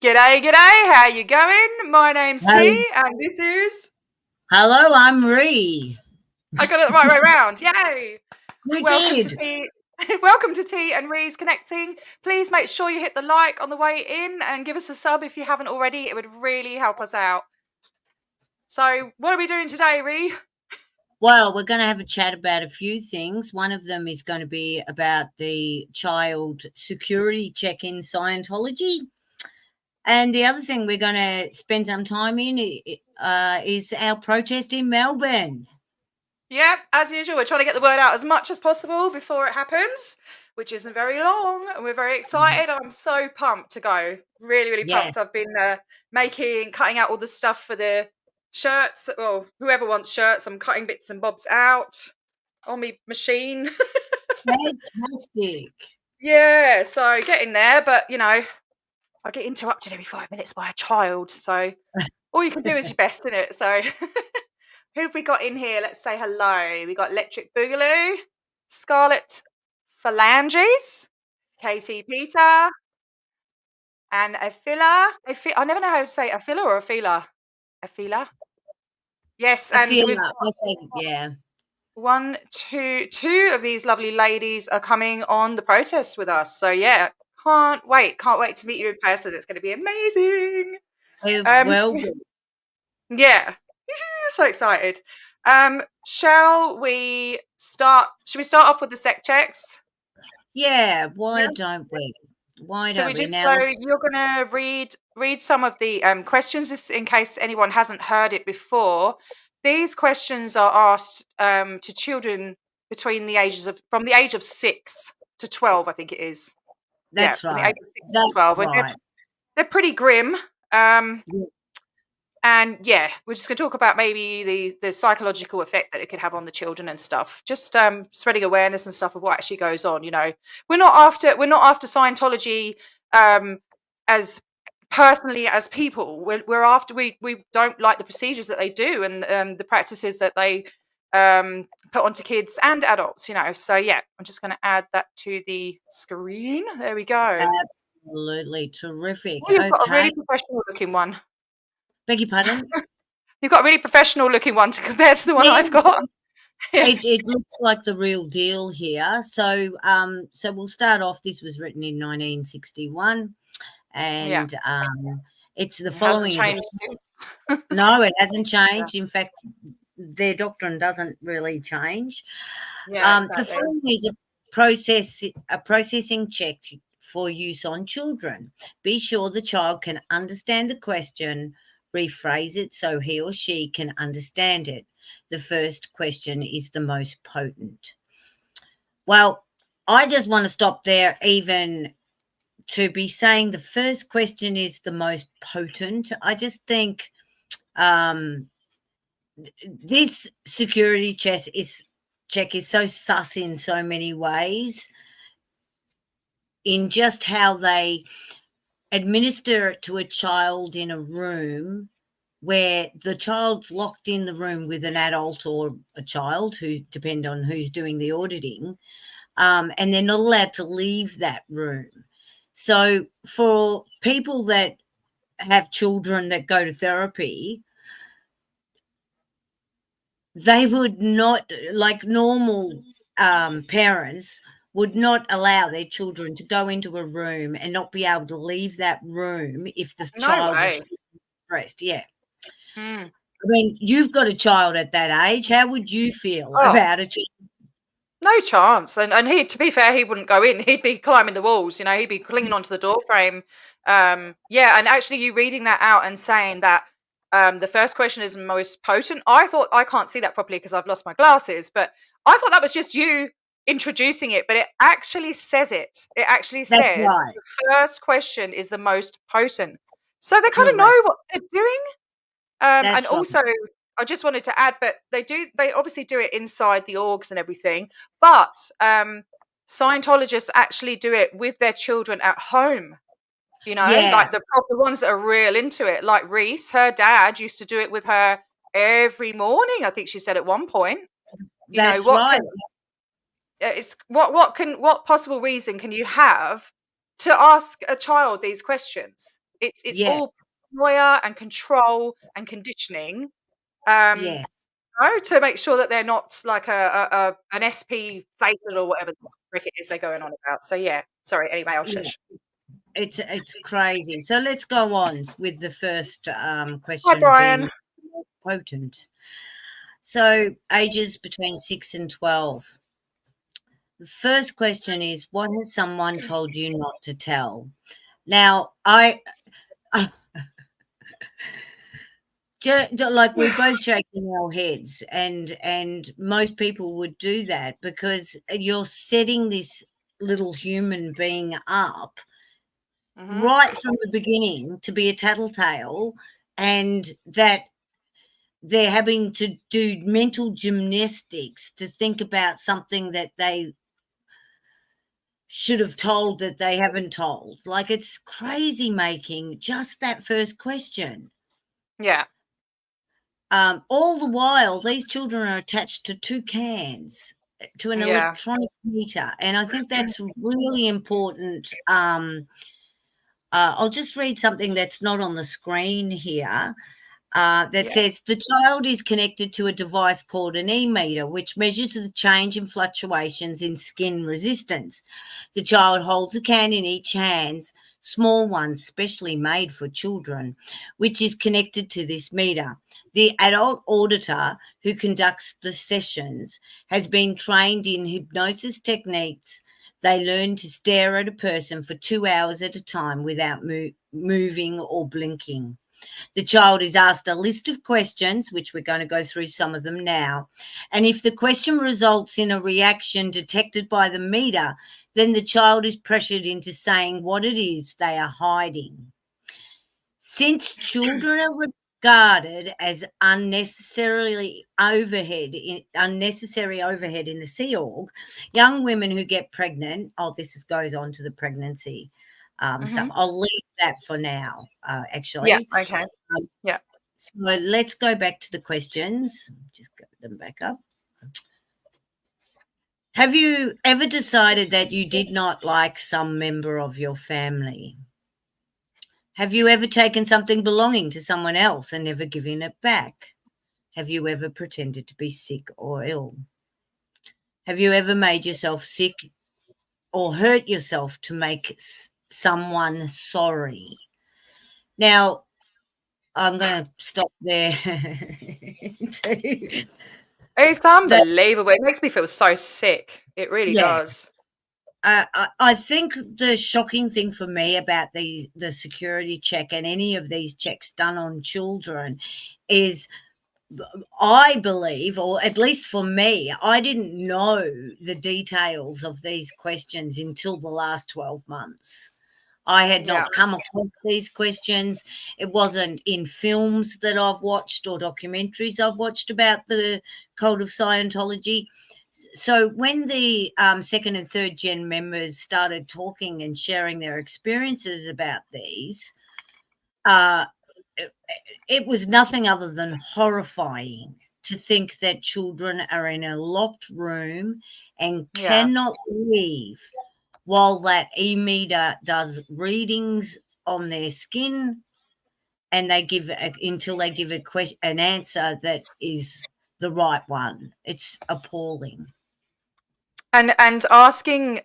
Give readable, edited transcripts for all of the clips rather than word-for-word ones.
G'day, g'day. How you going? My name's Hello, T, and this is. hello, I'm Ree. I got it the right way round. Yay! You Welcome to did. T. Welcome to T and Ree's Connecting. Please make sure you hit the like on the way in and give us a sub if you haven't already. It would really help us out. So, what are we doing today, Ree? Well, we're going to have a chat about a few things. One of them is going to be about the child security check in Scientology. And the other thing we're going to spend some time in is our protest in Melbourne. Yep, as usual, we're trying to get the word out as much as possible before it happens, which isn't very long, and we're very excited. I'm so pumped to go. Really, really pumped. Yes. I've been cutting out all the stuff for the shirts. Well, whoever wants shirts, I'm cutting bits and bobs out on my machine. Fantastic. Yeah, so getting there, but I get interrupted every 5 minutes by a child, so all you can do is your best, isn't it? So who have we got in here? Let's say hello. We got Electric Boogaloo, Scarlet Phalanges, Katie Peter, and Afila. I never know how to say Afila or Afila. Afila. Yes, I and feel we've that. got Yeah. two of these lovely ladies are coming on the protest with us. So yeah, can't wait to meet you in person. It's going to be amazing. Um, Well, yeah, so excited. Shall we start? Should we start off with the sec checks? yeah. Yeah. Why don't we? Why So don't we we just now? so you're gonna read some of the questions, just in case anyone hasn't heard it before. These questions are asked to children between the ages of from the age of 6 to 12, I think it is. Yeah, That's from the age right. of 6 to That's 12. And right. they're pretty grim. Um, Yeah. And yeah, we're just going to talk about maybe the psychological effect that it could have on the children and stuff. Just spreading awareness and stuff of what actually goes on. We're not after Scientology as personally as people. We're after we don't like the procedures that they do and the practices that they put onto kids and adults. So yeah, I'm just going to add that to the screen. There we go. Absolutely terrific. Oh, you've got a Okay. really professional looking one. Beg your pardon? You've got a really professional looking one to compare to the one Yeah, I've got. Yeah. it looks like the real deal here. So we'll start off. This was written in 1961, Yeah. and it's the It hasn't following is changed since. no, it hasn't Yeah. changed. In fact, their doctrine doesn't really change. Yeah, The exactly. following is a processing check for use on children. Be sure the child can understand the question, rephrase it so he or she can understand it. The first question is the most potent. Well, I just want to stop there, even to be saying the first question is the most potent. I just think this security check is so sus in so many ways, in just how they administer it to a child in a room where the child's locked in the room with an adult or a child, who depend on who's doing the auditing, and they're not allowed to leave that room. So for people that have children that go to therapy, they would not, like normal parents, would not allow their children to go into a room and not be able to leave that room if the No child was way. stressed. Yeah. Mm. I mean, you've got a child at that age. How would you feel Oh, about it? no chance. And he, to be fair, he wouldn't go in. He'd be climbing the walls. He'd be clinging onto the door frame. Yeah, and actually, you reading that out and saying that the first question is most potent. I thought I can't see that properly because I've lost my glasses, but I thought that was just you introducing it. But it actually says it. It actually That's says right. the first question is the most potent. So they kind of Correct. know what they're doing. And That's right. also, I just wanted to add, but they obviously do it inside the orgs and everything, but Scientologists actually do it with their children at home, Yeah. like the proper ones that are real into it. Like Reese, her dad used to do it with her every morning, I think she said at one point. That's What right. can it's what possible reason can you have to ask a child these questions It's Yeah. all paranoia and control and conditioning, um, Yes. to make sure that they're not like an SP fatal or whatever the frick it is they're going on about. So yeah, sorry. Anyway, I'll Yeah. shush. It's crazy. So let's go on with the first Hi, question Brian. being potent. So ages between 6 and 12. The first question is, what has someone told you not to tell? Now, like we're both shaking our heads, and most people would do that because you're setting this little human being up Mhm. right from the beginning to be a tattletale, and that they're having to do mental gymnastics to think about something that they should have told that they haven't told. Like, it's crazy making just that first question. Yeah. All the while, these children are attached to 2 cans, to an Yeah. electronic meter, and I think that's really important. I'll just read something that's not on the screen here. That Yeah. says the child is connected to a device called an e-meter, which measures the change in fluctuations in skin resistance. The child holds a can in each hand, small ones specially made for children, which is connected to this meter. The adult auditor who conducts the sessions has been trained in hypnosis techniques. They learn to stare at a person for 2 hours at a time without moving or blinking. The child is asked a list of questions, which we're going to go through some of them now. And if the question results in a reaction detected by the meter, then the child is pressured into saying what it is they are hiding. Since children are regarded as unnecessary overhead in the Sea Org, young women who get pregnant, this goes on to the pregnancy stuff. Mhm. I'll leave that for now, Yeah. actually. Okay. Yeah. So let's go back to the questions. Just get them back up. Have you ever decided that you did not like some member of your family? Have you ever taken something belonging to someone else and never given it back? Have you ever pretended to be sick or ill? Have you ever made yourself sick or hurt yourself to make someone sorry? Now, I'm going to stop there. It's unbelievable. It makes me feel so sick. It really Yeah. does. I think the shocking thing for me about the security check and any of these checks done on children is, I believe, or at least for me, I didn't know the details of these questions until the last 12 months. I had Yeah. not come across these questions. It wasn't in films that I've watched or documentaries I've watched about the cult of Scientology. So when the second and third gen members started talking and sharing their experiences about these, uh, it was nothing other than horrifying to think that children are in a locked room and Yeah. cannot leave while that e-meter does readings on their skin, and they give until they give an answer that is the right one. It's appalling. And asking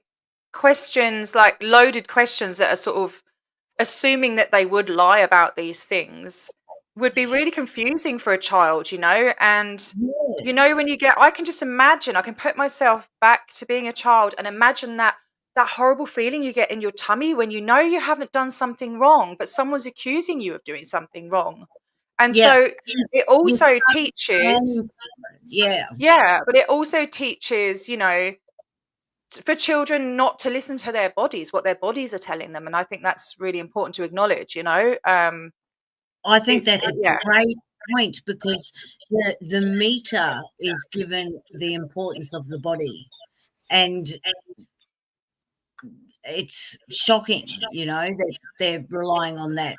questions, like loaded questions that are sort of assuming that they would lie about these things would be really confusing for a child, and when Yes. I can just imagine, I can put myself back to being a child and imagine that horrible feeling you get in your tummy when you know you haven't done something wrong, but someone's accusing you of doing something wrong. And Yeah. so it You also start teaches, planning for it. Yeah. yeah, but it also teaches, for children not to listen to their bodies, what their bodies are telling them. And I think that's really important to acknowledge. I think It's that's a yeah, great point because the meter is given the importance of the body, and it's shocking, that they're relying on that.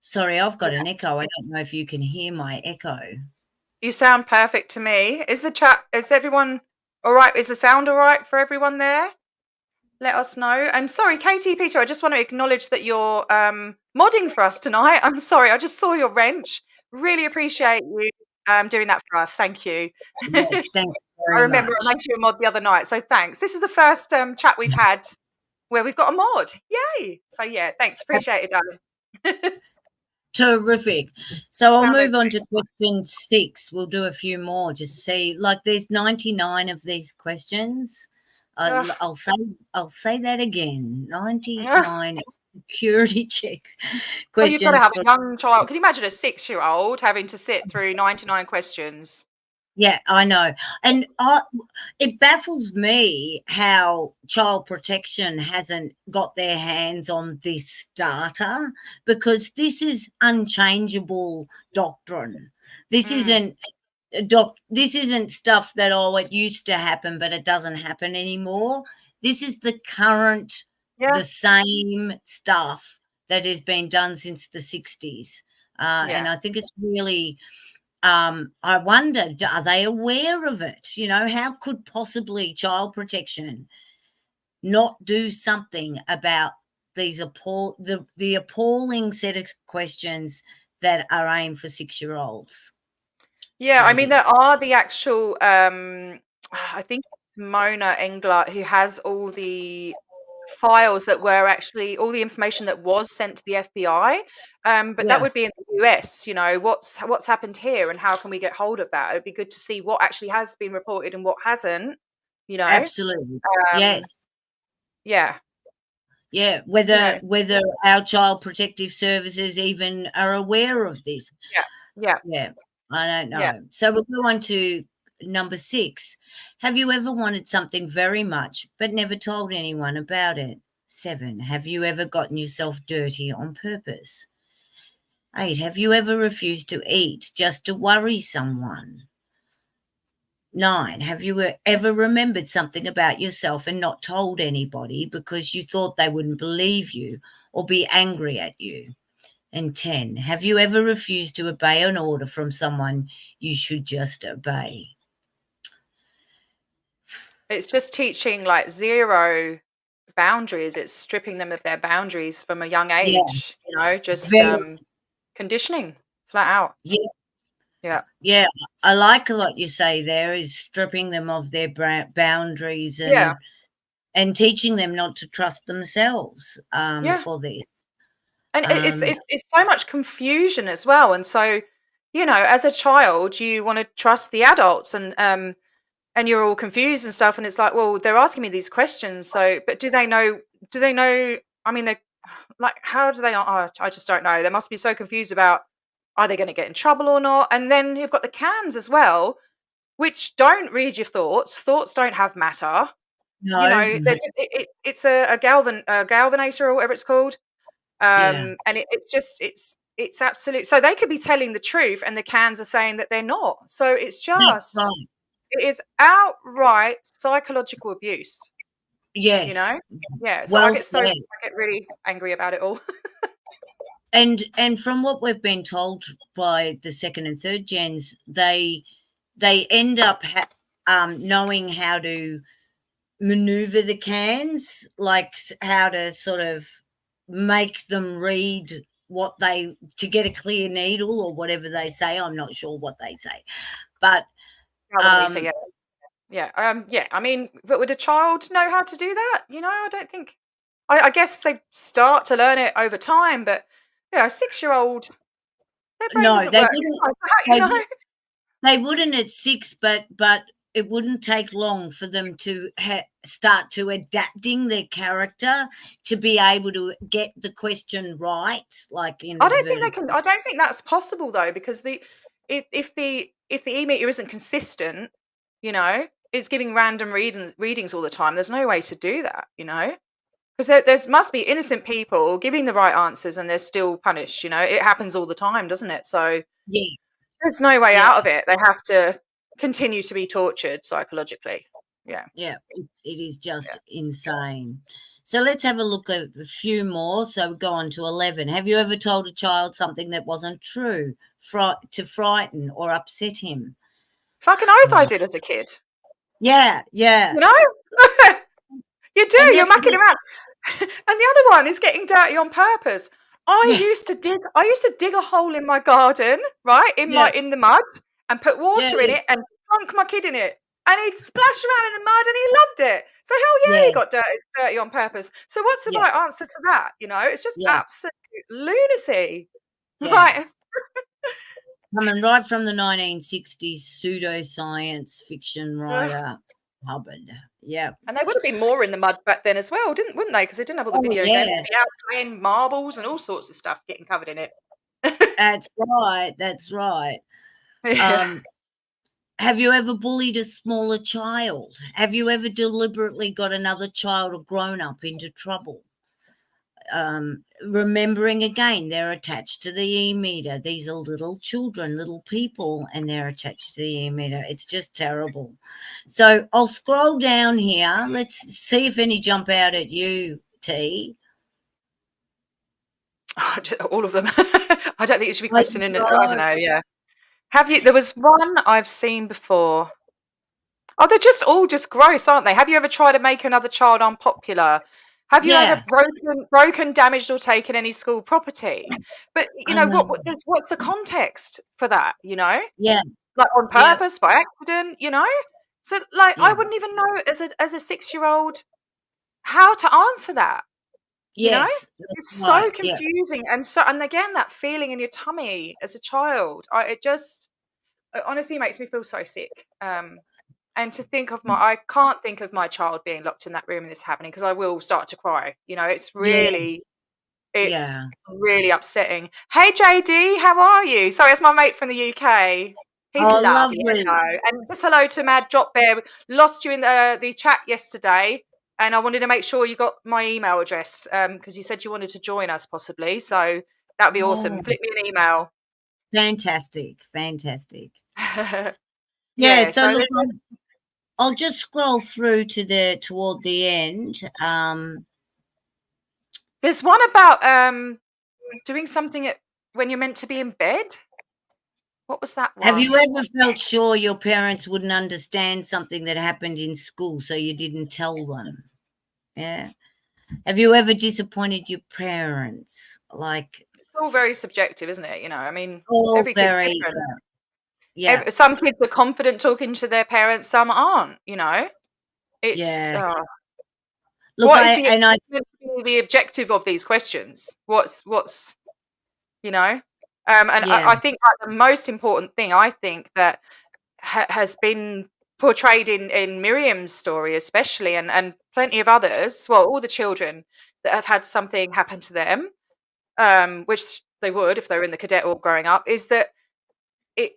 Sorry, I've got an echo. I don't know if you can hear my echo. you sound perfect to me. Is everyone all right? Is the sound all right for everyone there? let us know. And sorry, Katie, Peter, I just want to acknowledge that you're modding for us tonight. I'm sorry, I just saw your wrench. Really appreciate you doing that for us. Thank you. Yes, thank you I very remember I much. made you a mod the other night, so thanks. This is the first chat we've had where we've got a mod. Yay! So yeah, thanks. Appreciate it, darling. Terrific. So I'll Sound move on okay? to question 6. We'll do a few more, just see. Like, there's 99 of these questions. Ugh. I'll say that again. 99 security checks Well, you've got to questions have for. a young child. Can you imagine a 6-year-old having to sit through 99 questions? Yeah, I know. And it baffles me how Child Protection hasn't got their hands on this data, because this is unchangeable doctrine. This isn't this isn't stuff that, oh, it used to happen but it doesn't happen anymore. This is the current, Yeah. the same stuff that has been done since the 60s. And I think it's really, I wonder, are they aware of it? You know, how could possibly Child Protection not do something about these the appalling set of questions that are aimed for 6-year-olds? Yeah, I mean, Katie. there are the actual, I think it's Mona Englert who has all the files that were actually all the information that was sent to the FBI. But that Yeah, would be in the US, what's happened here and how can we get hold of that? It'd be good to see what actually has been reported and what hasn't, you know. absolutely. Um, Yes. yeah, Yeah, you know, whether our child protective services even are aware of this. yeah, yeah, Yeah, I don't yeah. know. So we'll go on to number 6. Have you ever wanted something very much but never told anyone about it? 7. Have you ever gotten yourself dirty on purpose? 8. Have you ever refused to eat just to worry someone? 9. Have you ever remembered something about yourself and not told anybody because you thought they wouldn't believe you or be angry at you? And 10. Have you ever refused to obey an order from someone you should just obey? It's just teaching like zero boundaries. It's stripping them of their boundaries from a young Yeah, age, just very, conditioning flat out. yeah, Yeah. yeah. I like what you say there, is stripping them of their boundaries Yeah. and teaching them not to trust themselves Yeah. for this. And it's Um, it's it's so much confusion as well. And so, as a child, you want to trust the adults and you're all confused and stuff. And it's like, well, they're asking me these questions. So, but do they know, I mean, they like, how do they, I just don't know. They must be so confused about, are they going to get in trouble or not? And then you've got the cans as well, which don't read your thoughts. Thoughts don't have matter. no, They're just, it's a galvanator or whatever it's called. yeah, And it's absolute. So they could be telling the truth, and the cans are saying that they're not. So that's right. it is outright psychological abuse. You Yes, know, yeah. So well said. I get really angry about it all. And from what we've been told by the second and third gens, they end up knowing how to maneuver the cans, like how to sort of make them read what they, to get a clear needle or whatever they say. I'm not sure what they say, but Galvanometer, um, yeah, yeah, yeah. I mean, but would a child know how to do that? I don't think. I guess they start to learn it over time, but a 6-year-old, their brain no, doesn't they work wouldn't. like They, that. they wouldn't at 6, but it wouldn't take long for them to start to adapting their character to be able to get the question right, like in I don't think they inverted can. commas. I don't think that's possible though, because if the e-meter isn't consistent, it's giving random readings all the time. There's no way to do that, because there's must be innocent people giving the right answers and they're still punished. It happens all the time, doesn't it? So Yeah, there's no way yeah, out of it. They have to continue to be tortured psychologically. Yeah, yeah. It is just yeah. insane. So let's have a look at a few more. So we go on to 11. Have you ever told a child something that wasn't true, to frighten or upset him? Fucking oath, I Oh, did as a kid. yeah, yeah. You know, You do, And you're that's mucking the around. And the other one is getting dirty on purpose. I yeah, used to dig a hole in my garden, right, yeah, in the mud, and put yeah, water in it and dunk my kid in it. And he'd splash around in the mud and he loved it. So hell yeah, he got yes, dirty on purpose. So what's the yeah, right answer to that? You know, it's just yeah, absolute lunacy. yeah. Right. Coming right from the 1960s pseudoscience fiction Ugh. writer Hubbard. Yeah. And they would have been more in the mud back then as well, wouldn't they? Because they didn't have all the Oh, video games. yeah. They'd be out playing marbles and all sorts of stuff getting covered in it. That's right. That's right. Yeah. Have you ever bullied a smaller child? Have you ever deliberately got another child or grown up into trouble? Remembering again, they're attached to the e-meter. These are little children, little people, and they're attached to the e-meter. It's just terrible. So I'll scroll down here. Let's see if any jump out at you, T. All of them. I don't think you should be I questioning it. I don't know. know. Yeah. Have you? There was one I've seen before. Oh, they're just all just gross, aren't they? Have you ever tried to make another child unpopular? Have you ever Yeah, broken, damaged, or taken any school property? But you I know know. what's the context for that? You know, Yeah, like on yeah, purpose, by accident. You know, so like I yeah. wouldn't even know as a 6-year-old how to answer that. You know? Yes, that's It's so right. Yeah, confusing and again, that feeling in your tummy as a child, it honestly makes me feel so sick. And to think of I can't think of my child being locked in that room and this happening because I will start to cry. You know, yeah, it's yeah. really upsetting. Hey JD, how are you? Sorry, it's my mate from the UK. He's Oh, lovely, lovely. hello. And just hello to Mad Drop Bear. Lost you in the chat yesterday, and I wanted to make sure you got my email address because you said you wanted to join us possibly. So that would be awesome. Oh, Flip me an email. fantastic, fantastic. Yeah, Yeah. so So look, I'll just scroll through toward the end. there's one about doing something when you're meant to be in bed. What was that Have you one? ever felt sure your parents wouldn't understand something that happened in school, so you didn't tell them? Yeah. Have you ever disappointed your parents? Like, It's all very subjective, isn't it? You know, I mean, all every kid's very, different. yeah, Some kids are confident talking to their parents, some aren't. You know, it's yeah. Look, what I is the and I, what's meant to be the objective of these questions? What's you know? And yeah, I think like the most important thing I think that has been portrayed in Miriam's story, especially, and plenty of others. Well, all the children that have had something happen to them, which they would if they were in the cadet or growing up, is that it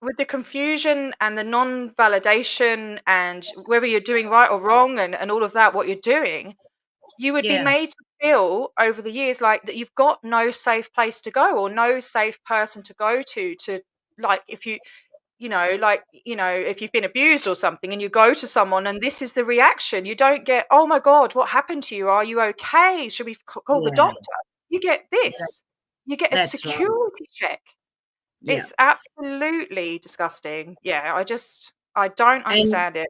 with the confusion and the non-validation and whether you're doing right or wrong and all of that, what you're doing, you would be yeah, made to feel over the years like that you've got no safe place to go or no safe person to go to like if if you've been abused or something and you go to someone and this is the reaction, you don't get, oh my God, what happened to you? Are you okay? Should we call the yeah. doctor? You get this. You get a That's right. security check. Yeah, It's absolutely disgusting. Yeah, I don't and understand it.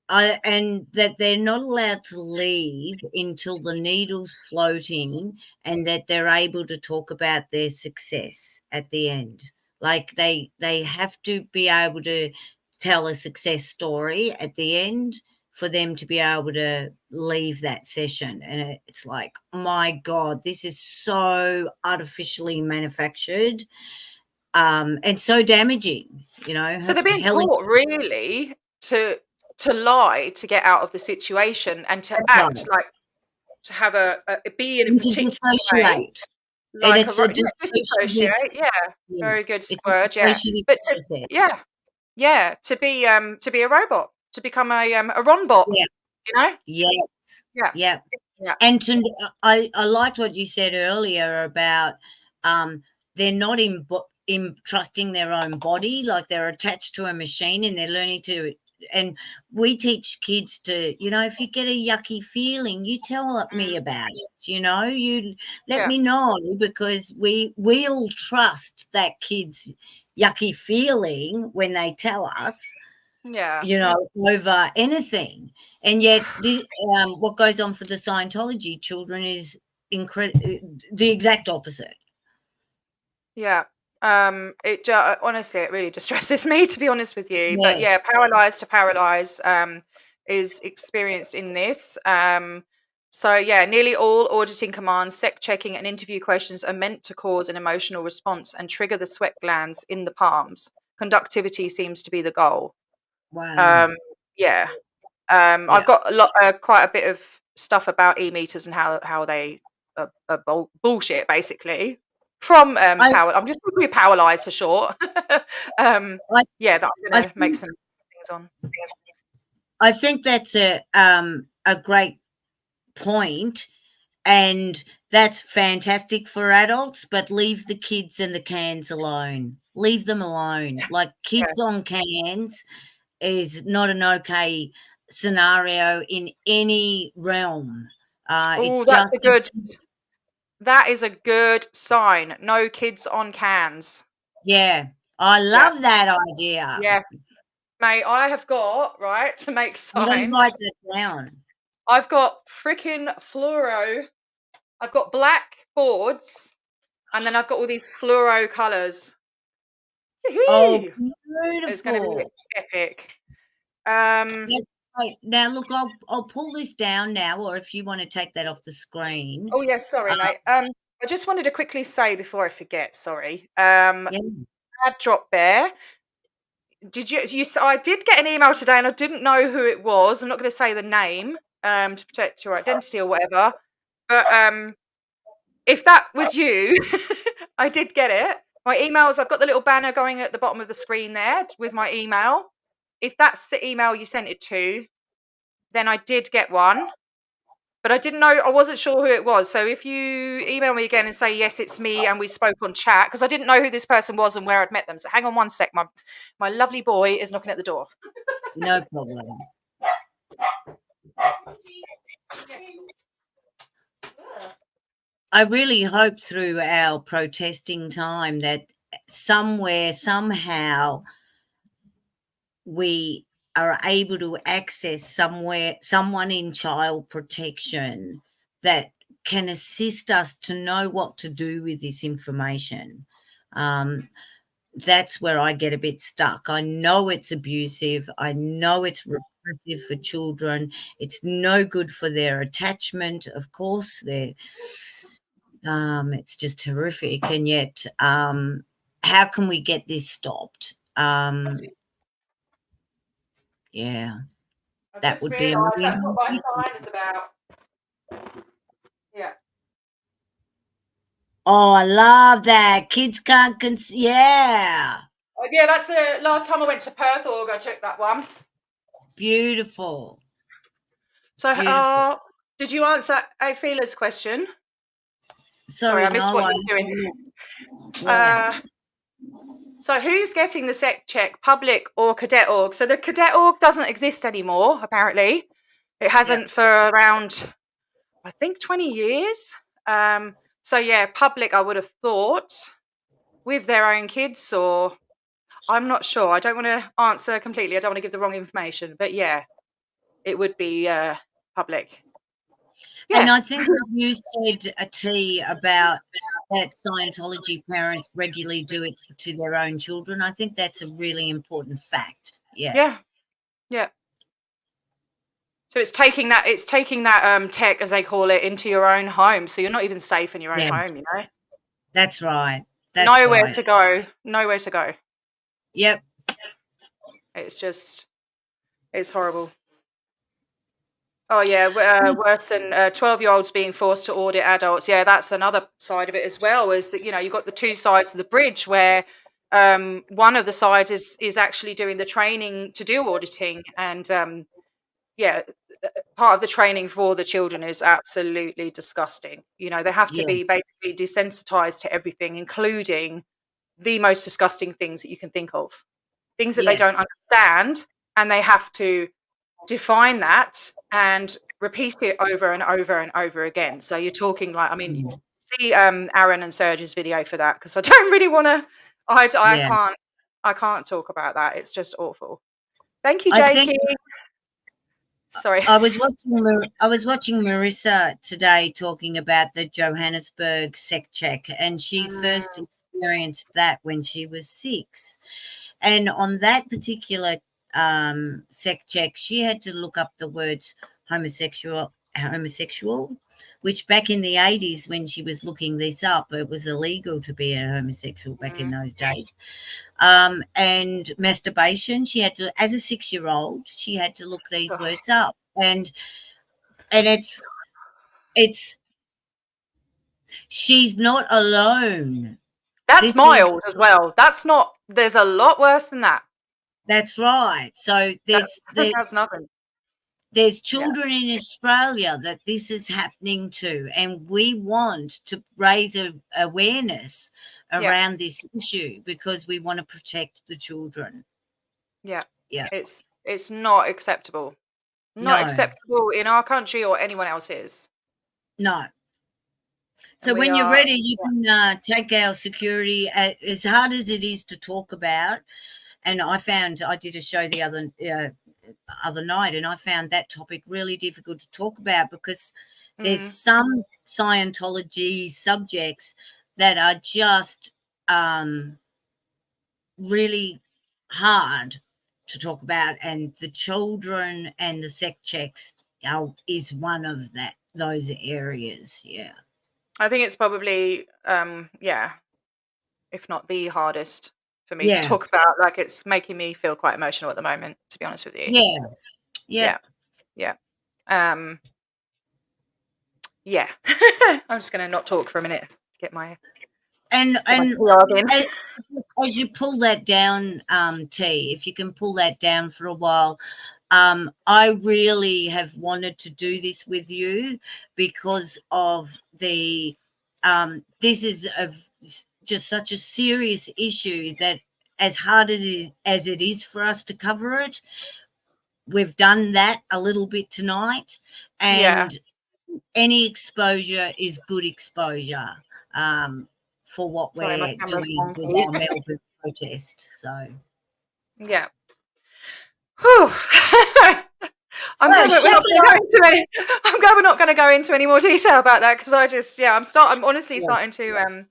and that they're not allowed to leave until the needle's floating and that they're able to talk about their success at the end. Like they have to be able to tell a success story at the end for them to be able to leave that session. And it's like, my God, this is so artificially manufactured, and so damaging, So they're being Hell, taught really to lie to get out of the situation and to that's right. act like to have a be in a And to particular way, dissociate. And like a it's a yeah, dissociative, disassociate, yeah, yeah, very good it's a word, yeah. dissociative But process. yeah, to be a robot, to become a Ronbot, Yeah, you know? yes, Yeah, yeah. yeah, And I liked what you said earlier about, they're not in trusting their own body, like they're attached to a machine and they're learning to, and we teach kids to, if you get a yucky feeling, you tell me mm, about it, you let yeah, me know, because we'll trust that kid's yucky feeling when they tell us. Yeah. over anything. And yet, what goes on for the Scientology children is the exact opposite. Yeah. Honestly, it really distresses me, to be honest with you. But yeah, Yes. paralyzed to paralyze is experienced in this. So yeah, nearly all auditing commands, sec checking, and interview questions are meant to cause an emotional response and trigger the sweat glands in the palms. Conductivity seems to be the goal. Wow. Yeah. Yeah. I've got quite a bit of stuff about e-meters and how they are bullshit, basically. From I Power, I'm just going to Powerlize for short. I Yeah, that I'm I going to make think some things on. I think that's a great point, and that's fantastic for adults, but leave the kids and the cans alone. Leave them alone. Like, Yeah. kids on cans is not an okay scenario in any realm. Oh, It's just that is a good sign. No kids on cans. yeah. I Yeah. love that idea. Yes. Mate, I have got, right, to make I'm gonna write signs. that down. I've got freaking fluoro. I've got black boards, and then I've got all these fluoro colours. Oh, It's gonna be beautiful. epic. That's great. Now look, I'll pull this down now, or if you want to take that off the screen. Oh, yes, sorry, mate. I just wanted to quickly say before I forget, sorry. Yeah. Ad drop there. I did get an email today and I didn't know who it was. I'm not gonna say the name, to protect your identity or whatever. But, if that was you, I did get it. My emails, I've got the little banner going at the bottom of the screen there with my email. If that's the email you sent it to, then I did get one. But I wasn't sure who it was. So if you email me again and say, yes, it's me, and we spoke on chat, because I didn't know who this person was and where I'd met them. So hang on one sec. My lovely boy is knocking at the door. No problem. I really hope through our protesting time that somewhere, somehow, we are able to access someone in child protection that can assist us to know what to do with this information. That's where I get a bit stuck. I know it's abusive. I know it's repressive for children. It's no good for their attachment, of course. It's just horrific. And yet, how can we get this stopped? Yeah, I've that just would be realised that's what my amazing. sign is about. Yeah. Oh, I love that. Kids can't yeah. Yeah, that's the last time I went to Perth Org, I took that one. Beautiful. So, Beautiful. did you answer Ophel's question? Sorry, I missed no, what you were doing. Yeah. So who's getting the sec check, public or cadet org? So the cadet org doesn't exist anymore, apparently. It hasn't for around, I think, 20 years. So yeah, public, I would have thought, with their own kids, or I'm not sure. I don't want to answer completely. I don't want to give the wrong information, but yeah, it would be public. And Yeah. I think you said, T, about that Scientology parents regularly do it to their own children. I think that's a really important fact. Yeah. Yeah. Yeah. So it's taking that tech, as they call it, into your own home. So you're not even safe in your own home, you know? That's right. That's Nowhere right. to go. Nowhere to go. Yep. It's horrible. Oh yeah, worse than 12-year-olds being forced to audit adults. Yeah, that's another side of it as well. Is that, you've got the two sides of the bridge where one of the sides is actually doing the training to do auditing, and part of the training for the children is absolutely disgusting. They have to be Yes. basically desensitized to everything, including the most disgusting things that you can think of, things that they don't Yes. understand, and they have to define that and repeat it over and over and over again. So you're talking like, see Aaron and Serge's video for that, because I don't really want to. I Yeah. can't talk about that. It's just awful. Thank you, I J. think King. Sorry. I was watching Marissa today talking about the Johannesburg sec check, and she first experienced that when she was 6. And on that particular sec check, she had to look up the words homosexual, which back in the 80s, when she was looking this up, it was illegal to be a homosexual back in those days. And masturbation, she had to, as a 6-year-old, she had to look these words up. And it's she's not alone. That's mild as well. That's not, there's a lot worse than that. That's right. So that's nothing. There's children in Australia that this is happening to, and we want to raise awareness around this issue because we want to protect the children. Yeah. Yeah. It's not acceptable. Not acceptable in our country or anyone else's. No. So when you're ready, you can take our security, as hard as it is to talk about. And I did a show the other night, and I found that topic really difficult to talk about because there's some Scientology subjects that are just really hard to talk about, and the children and the sec checks is one of those areas. Yeah, I think it's probably if not the hardest for me to talk about. Like, it's making me feel quite emotional at the moment, to be honest with you. Yeah. I'm just gonna not talk for a minute. Get my as you pull that down, T, if you can pull that down for a while. I really have wanted to do this with you because of the this is just such a serious issue that, as hard as it is for us to cover it, we've done that a little bit tonight, and any exposure is good exposure for what we're doing with our Melbourne protest. So yeah. I'm glad we're not going to go into any more detail about that, because I'm honestly starting to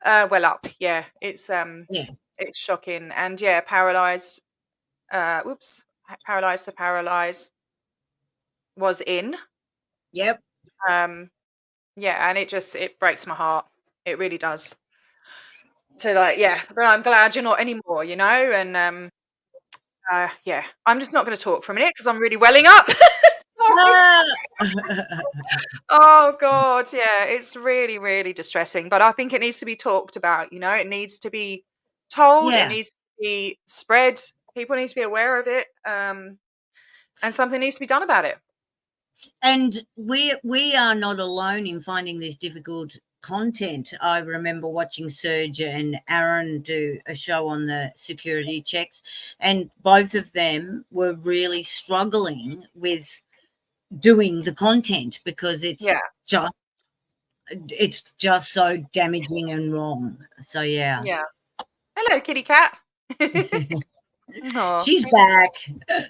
well up. Yeah, it's shocking. And paralyzed to paralyze was in. Yep. And it breaks my heart. It really does. So but I'm glad you're not anymore, and I'm just not going to talk for a minute because I'm really welling up. Oh God, it's really, really distressing. But I think it needs to be talked about. It needs to be told. It needs to be spread. People need to be aware of it, and something needs to be done about it. And we are not alone in finding this difficult content. I remember watching Serge and Aaron do a show on the security checks, and both of them were really struggling with doing the content because it's just so damaging and wrong. So hello, kitty cat. She's back.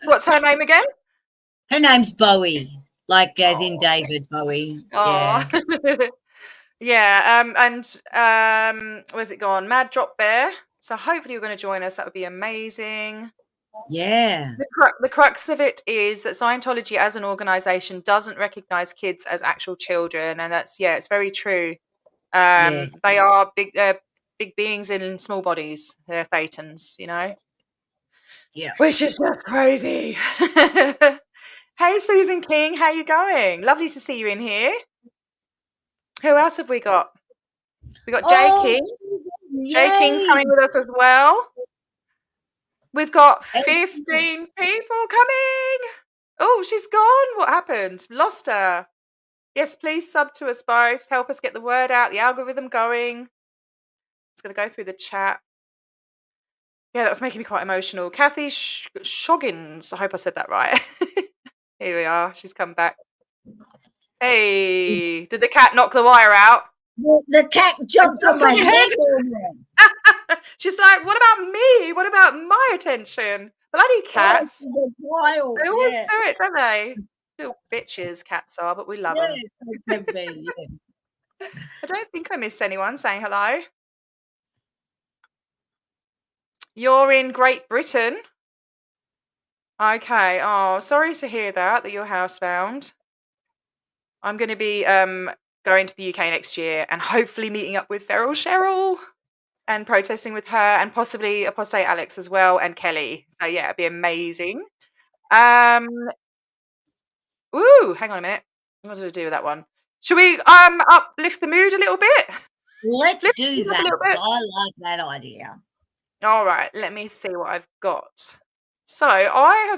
What's her name again? Her name's Bowie, like as in David Bowie. And where's it gone? Mad Drop Bear. So hopefully you're going to join us. That would be amazing. Yeah. The crux of it is that Scientology as an organization doesn't recognize kids as actual children, and that's it's very true. They are big beings in small bodies. They're thetans, Yeah. Which is just crazy. Hey, Susan King, how you going? Lovely to see you in here. Who else have we got? We got Jay King. Yay. Jay King's coming with us as well. We've got 15 people coming. Oh, she's gone. What happened? Lost her. Yes, please sub to us both. Help us get the word out, the algorithm going. Just going to go through the chat. Yeah, that was making me quite emotional. Kathy Shoggins. I hope I said that right. Here we are. She's come back. Hey, did the cat knock the wire out? The cat jumped on my head. She's like, what about me? What about my attention? Bloody Oh, cats. they're wild. They always Yeah. do it, don't they? Little bitches, cats are, but we love them. Yes, they can be. Yeah. I don't think I missed anyone saying hello. You're in Great Britain? Okay. Oh, sorry to hear that you're housebound. I'm gonna be, going to the UK next year and hopefully meeting up with Feral Cheryl and protesting with her and possibly Apostate Alex as well and Kelly. So, yeah, it'd be amazing. Um, ooh, hang on a minute. What did I do with that one? Should we, uplift the mood a little bit? Let's Lift do it up a that. little bit. I like that idea. All right, let me see what I've got. So I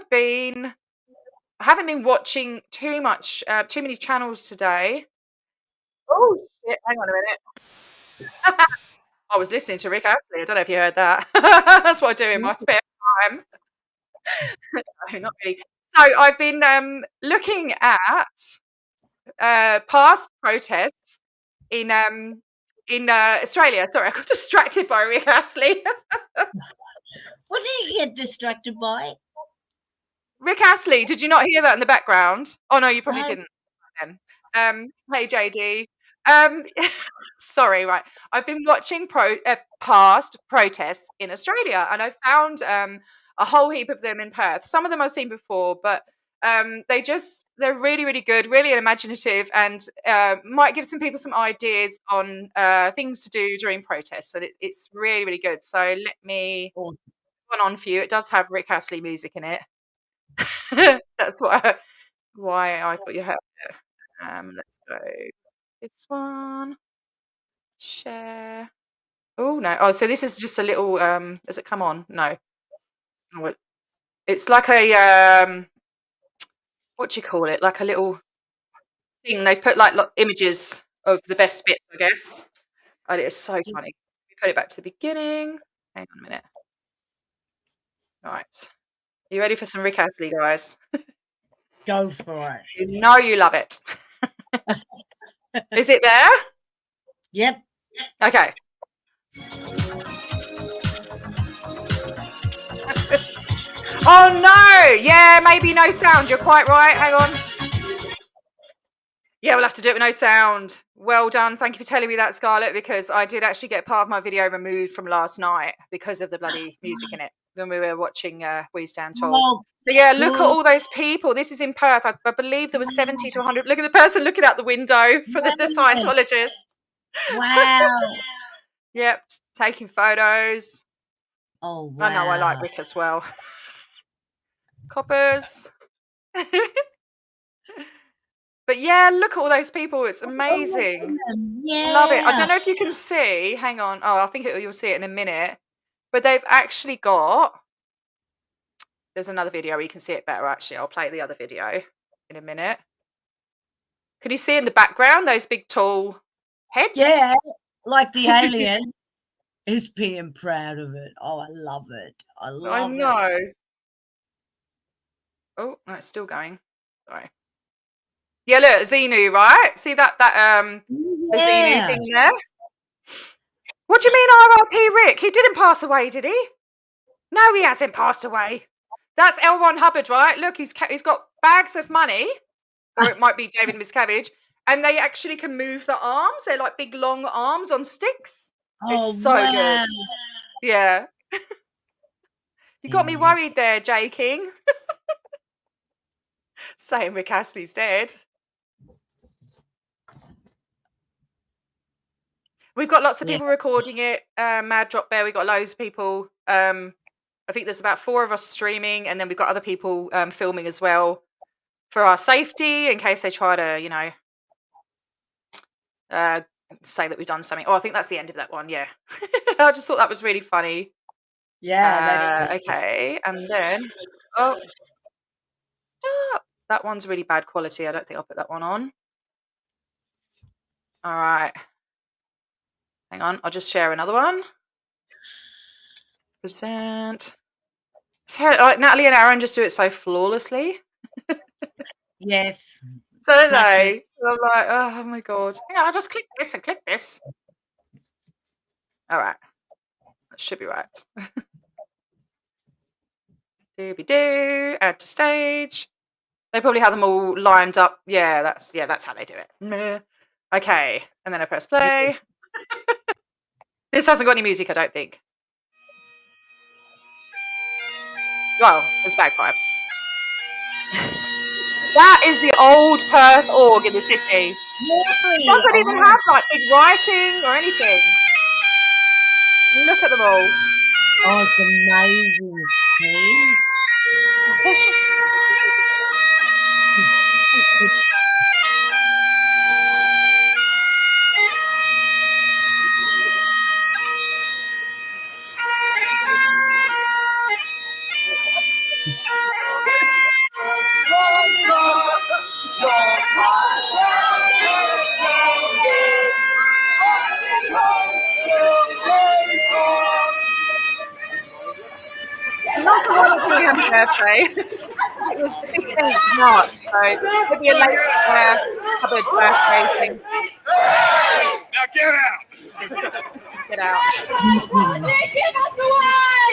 haven't been watching too many channels today. Oh shit! Hang on a minute. I was listening to Rick Astley. I don't know if you heard that. That's what I do in my spare time. No, not really. So I've been looking at past protests in Australia. Sorry, I got distracted by Rick Astley. What did you get distracted by? Rick Astley, did you not hear that in the background? Oh no, you probably No. didn't then. Hey JD. Sorry, right. I've been watching past protests in Australia and I found a whole heap of them in Perth. Some of them I've seen before, but they're really, really good, really imaginative and might give some people some ideas on things to do during protests. And it's really, really good. So let me Awesome. put one on for you. It does have Rick Astley music in it. That's why I thought you heard it. Let's go this one. Share. Oh no. Oh, so this is just a little does it come on? No. Oh, it's like a what do you call it? Like a little thing. They've put like images of the best bits, I guess. And it is so funny. We put it back to the beginning. Hang on a minute. Right. You ready for some Rick Astley, guys? Go for it. You know you love it. Is it there? Yep. Okay. Oh no! Yeah, maybe no sound. You're quite right. Hang on. Yeah, we'll have to do it with no sound. Well done. Thank you for telling me that, Scarlett, because I did actually get part of my video removed from last night because of the bloody music in it when we were watching We Stand Tall. Oh, So yeah, look at good. all those people. This is in Perth. I believe there was 70 to 100. Look at the person looking out the window for the Scientologist. Wow. Yep, taking photos. Oh, wow. I know I like Rick as well. Coppers. But yeah, look at all those people. It's amazing. Yeah. Love it. I don't know if you can see. Hang on. Oh, I think you'll see it in a minute. But they've actually got. There's another video where you can see it better. Actually, I'll play the other video in a minute. Can you see in the background those big tall heads? Yeah, like the alien is being proud of it. Oh, I love it. I know. It. Oh, no, it's still going. Sorry. Yeah, look, Xenu, right? See that the Xenu thing there? What do you mean R.I.P. Rick? He didn't pass away, did he? No, he hasn't passed away. That's L. Ron Hubbard, right? Look, he's got bags of money, or it might be David Miscavige, and they actually can move the arms. They're like big, long arms on sticks. It's so good. Yeah. You got me worried there, J. King. Saying Rick Astley's dead. We've got lots of people recording it. Mad Drop Bear, we've got loads of people. I think there's about 4 of us streaming, and then we've got other people filming as well for our safety in case they try to, say that we've done something. Oh, I think that's the end of that one. Yeah. I just thought that was really funny. Yeah, that's okay. And then, oh, stop. That one's really bad quality. I don't think I'll put that one on. All right. Hang on. I'll just share another one. Present. So, like, Natalie and Aaron just do it so flawlessly. yes. So don't they? I'm like, oh my god. Hang on, I'll just click this and click this. All right. That should be right. Dooby-doo, add to stage. They probably have them all lined up. Yeah, that's how they do it. Meh. Okay, and then I press play. This hasn't got any music, I don't think. Well, there's bagpipes. That is the old Perth org in the city. It doesn't even have like big writing or anything. Look at them all. Oh, it's amazing. Not the one for Liam's birthday. It was the 15th of March, so maybe a late Hubbard birthday thing. Now get out! Get out. Give us away!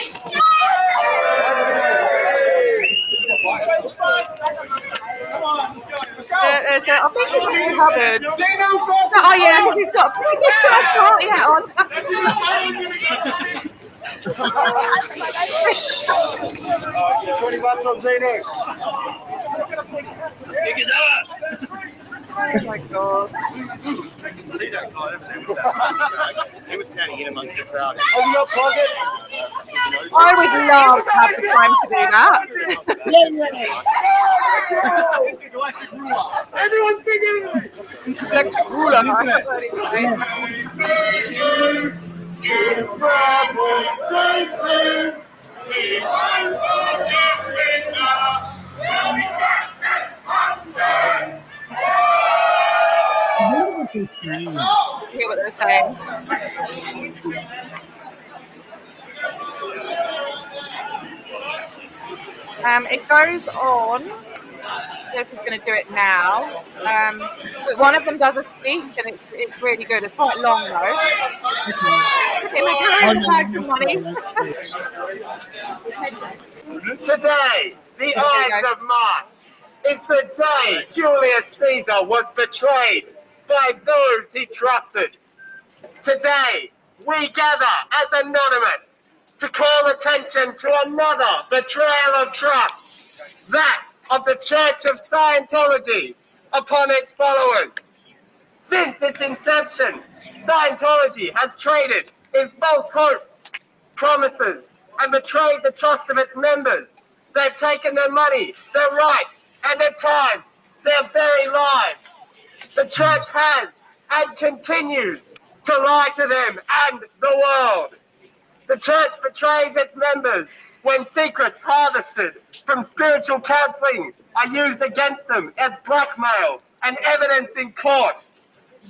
I think it's Mr. Hubbard. Oh yeah, because he's got a party hat on. 20 bucks on ZX. Oh my god. I can see that guy over there. He was standing in amongst the crowd. Have you got pockets? I would love to have the time to do that. Everyone's thinking Electric ruler. Hear what they're saying. It goes on. Jeff is going to do it now. But one of them does a speech, and it's really good. It's quite long though. Bags of money. Today, the Ides of March, is the day Julius Caesar was betrayed by those he trusted. Today, we gather as anonymous to call attention to another betrayal of trust, that of the Church of Scientology upon its followers. Since its inception, Scientology has traded in false hopes, promises, and betrayed the trust of its members. They've taken their money, their rights, and at times, their very lives. The church has and continues to lie to them and the world. The church betrays its members when secrets harvested from spiritual counseling are used against them as blackmail and evidence in court.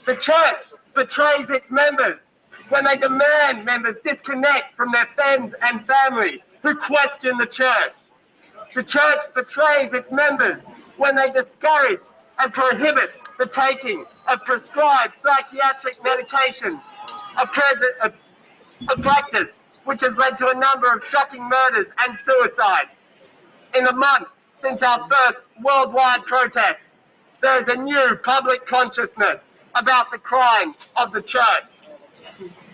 The church betrays its members when they demand members disconnect from their friends and family who question the church. The church betrays its members when they discourage and prohibit the taking of prescribed psychiatric medications, a practice which has led to a number of shocking murders and suicides. In the month since our first worldwide protest, there is a new public consciousness about the crimes of the church.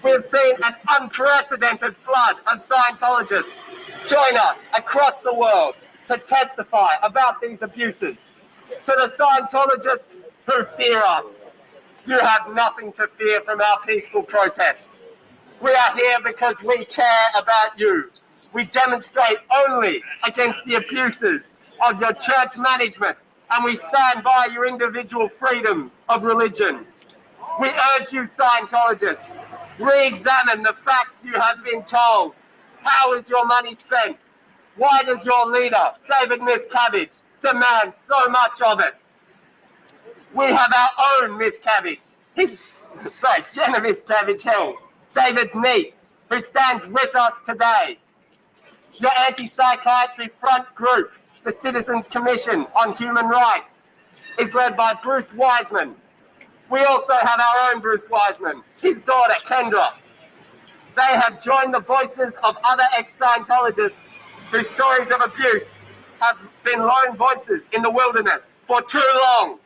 We have seen an unprecedented flood of Scientologists join us across the world to testify about these abuses. To the Scientologists who fear us, you have nothing to fear from our peaceful protests. We are here because we care about you. We demonstrate only against the abuses of your church management, and we stand by your individual freedom of religion. We urge you, Scientologists, re-examine the facts you have been told. How is your money spent? Why does your leader, David Miscavige, demand so much of it? We have our own Miscavige. Jenna Miscavige Hill, David's niece, who stands with us today. Your anti-psychiatry front group, the Citizens Commission on Human Rights, is led by Bruce Wiseman. We also have our own Bruce Wiseman, his daughter Kendra. They have joined the voices of other ex-Scientologists whose stories of abuse have been lone voices in the wilderness for too long.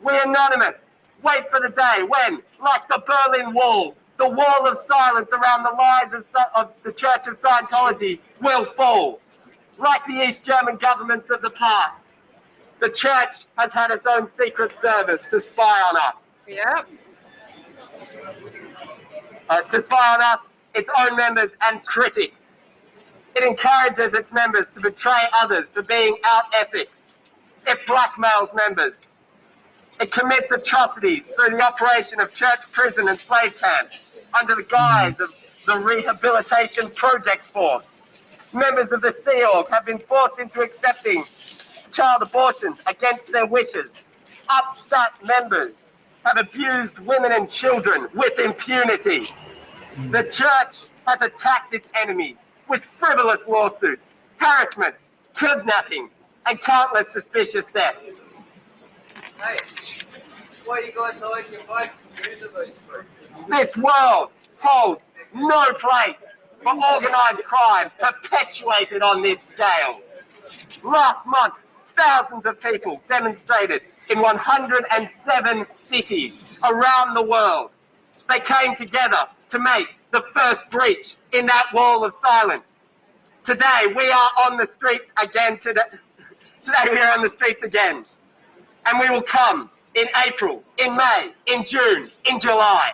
We Anonymous wait for the day when, like the Berlin Wall, the wall of silence around the lies of the Church of Scientology will fall. Like the East German governments of the past, the Church has had its own secret service to spy on us. Yep. To spy on us, its own members and critics. It encourages its members to betray others for being out ethics. It blackmails members. It commits atrocities through the operation of church prison and slave camps under the guise of the Rehabilitation Project Force. Members of the Sea Org have been forced into accepting child abortions against their wishes. Upstart members have abused women and children with impunity. The church has attacked its enemies with frivolous lawsuits, harassment, kidnapping, and countless suspicious deaths. Hey, why are you guys hiding your faces? This world holds no place for organised crime perpetuated on this scale. Last month, thousands of people demonstrated in 107 cities around the world. They came together to make the first breach in that wall of silence. Today we are on the streets again. Today we are on the streets again. And we will come in April, in May, in June, in July.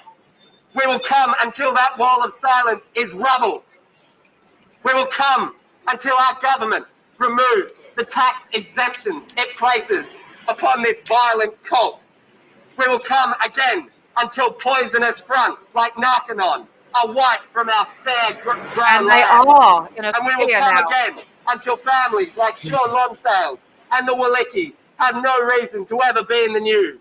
We will come until that wall of silence is rubble. We will come until our government removes the tax exemptions it places upon this violent cult. We will come again until poisonous fronts like Narconon are wiped from our fair ground And they land. are. And we will come again until families like Sean Lonsdale's and the Walicki's have no reason to ever be in the news.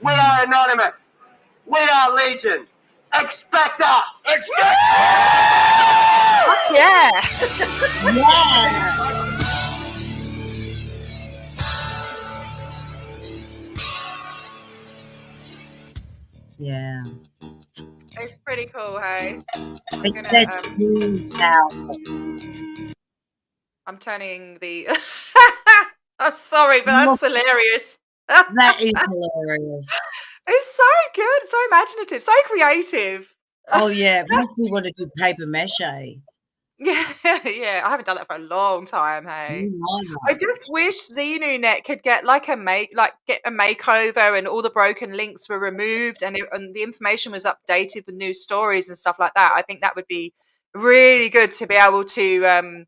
We are Anonymous. We are Legion. Expect us. Expect Yeah. Yeah. Yeah. It's pretty cool, hey? It's gonna, that too powerful. I'm turning the... I'm sorry, but that's hilarious. That is hilarious. It's so good, so imaginative, so creative. Oh yeah, it makes me want to do paper mache. Yeah, yeah. I haven't done that for a long time, hey. I just wish XenuNet could get like get a makeover and all the broken links were removed and the information was updated with new stories and stuff like that. I think that would be really good to be able to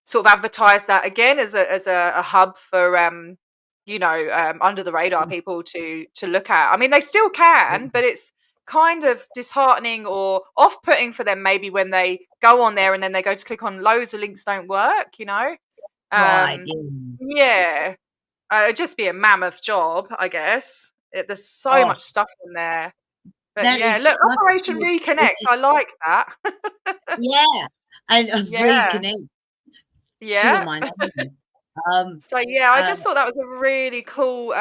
sort of advertise that again as a hub for under the radar people to look at. I mean, they still can, but it's kind of disheartening or off-putting for them maybe when they go on there and then they go to click on loads of links don't work, Right. Yeah. It'd just be a mammoth job, I guess. There's so much stuff in there. But That yeah, is look, such Operation a- Reconnect, I like that. Yeah, and Yeah. reconnect. Two Yeah. of mine. So yeah, I just thought that was a really cool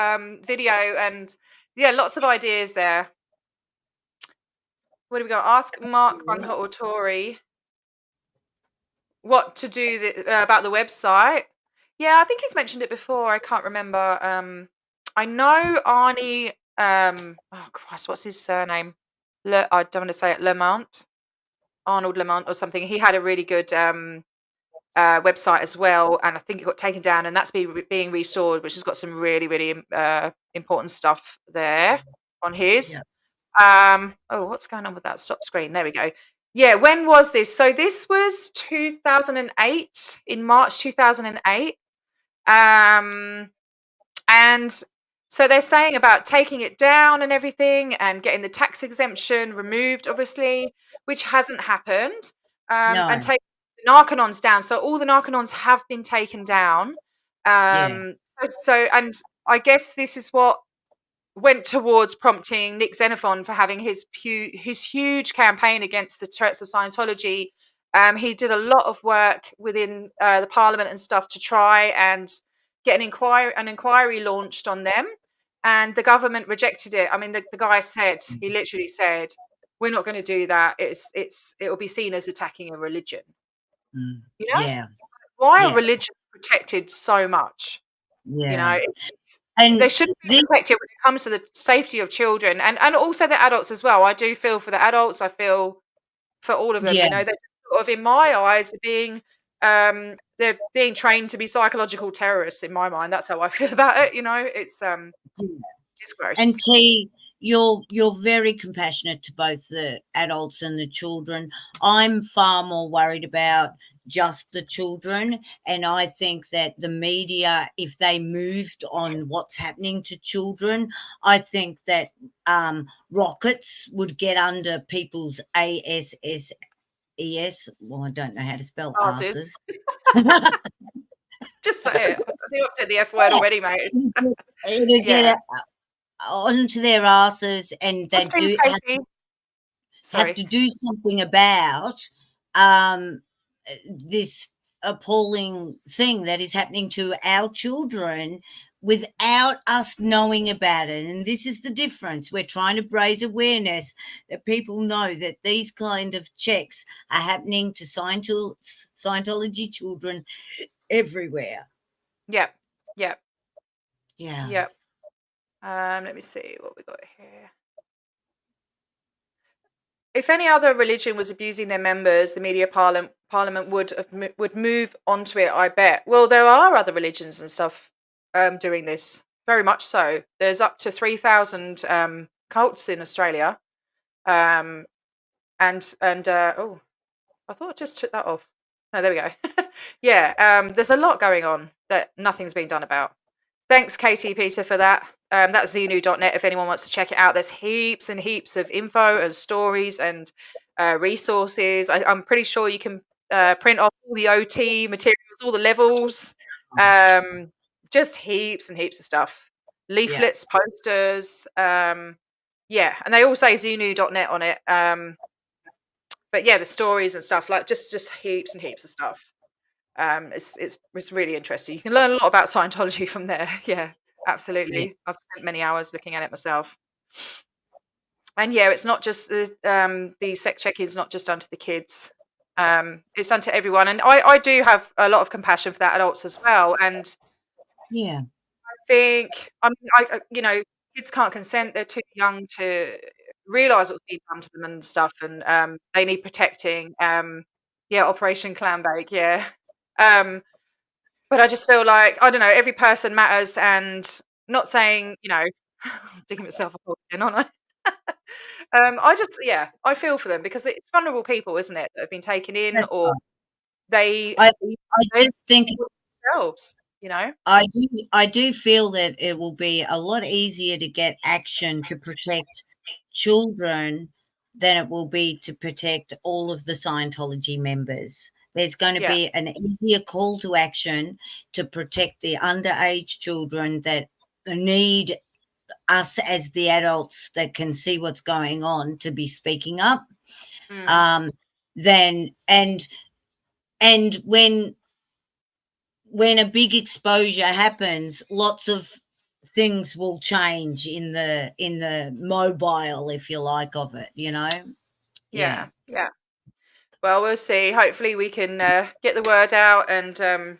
video and yeah, lots of ideas there. What do we got? Ask Mark Bunker or Tori what to do about the website. Yeah, I think he's mentioned it before. I can't remember. I know Arnie. Oh Christ, what's his surname? I don't want to say it. Lamont, Arnold Lamont or something. He had a really good website as well, and I think it got taken down, and that's being restored, which has got some really, really important stuff there on his. Yeah. Oh, what's going on with that stop screen? There we go. Yeah, when was this? So this was 2008, in March 2008. And so they're saying about taking it down and everything and getting the tax exemption removed, obviously, which hasn't happened. No. And taking the Narconons down. So all the Narconons have been taken down. So, and I guess this is what went towards prompting Nick Xenophon for having his huge campaign against the Church of Scientology. He did a lot of work within the Parliament and stuff to try and get an inquiry launched on them, and the government rejected it. I mean, the guy said, he literally said, "We're not going to do that. It'll be seen as attacking a religion." You know, Yeah. why are Yeah. religions protected so much? You know, Yeah. it's, And they shouldn't be this, protected when it comes to the safety of children and also the adults as well. I do feel for the adults. I feel for all of them. yeah, You know, they're sort of, in my eyes, they're being trained to be psychological terrorists. In my mind, that's how I feel about it. You know, it's and gross. T, you're very compassionate to both the adults and the children. I'm far more worried about just the children, and I think that the media, if they moved on what's happening to children, I think that rockets would get under people's ASSES. Well, I don't know how to spell Artists, asses. just say it. I think I've said the F word already, mate. It'll Yeah. get onto their asses, and they What's things, do Katie? have Sorry. to do something about this appalling thing that is happening to our children without us knowing about it. And this is the difference. We're trying to raise awareness that people know that these kind of checks are happening to Scientology children everywhere. Yep. Yep. Yeah. Yep. Let me see what we got here. If any other religion was abusing their members, the media parliament would move onto it, I bet. Well, there are other religions and stuff doing this, very much so. There's up to 3,000 cults in Australia, and oh, I thought I just took that off. No, there we go. Yeah, there's a lot going on that nothing's been done about. Thanks, Katie Peter, for that. That's xenu.net if anyone wants to check it out. There's heaps and heaps of info and stories and resources. I'm pretty sure you can print off all the OT materials, all the levels, just heaps and heaps of stuff. Leaflets, posters. Yeah, and they all say xenu.net on it. But yeah, the stories and stuff, like just heaps and heaps of stuff. It's really interesting. You can learn a lot about Scientology from there. Yeah, absolutely. Yeah. I've spent many hours looking at it myself. And yeah, it's not just the sec check is not just done to the kids. It's done to everyone. And I do have a lot of compassion for the adults as well. And Yeah. I think, I mean, you know, kids can't consent. They're too young to realize what's being done to them and stuff. And they need protecting. Yeah, Operation Clambake. Yeah. But I just feel like, I don't know, every person matters, and not saying, you know, digging myself a hole again, aren't I? Yeah, I feel for them because it's vulnerable people, isn't it, that have been taken in, That's or right. they I they just think themselves, you know? I do feel that it will be a lot easier to get action to protect children than it will be to protect all of the Scientology members. There's going to Yeah, be an easier call to action to protect the underage children that need us as the adults that can see what's going on to be speaking up. mm, Then and when a big exposure happens, lots of things will change in the mobile, if you like, of it, you know? Yeah. yeah. Well, we'll see. Hopefully we can get the word out and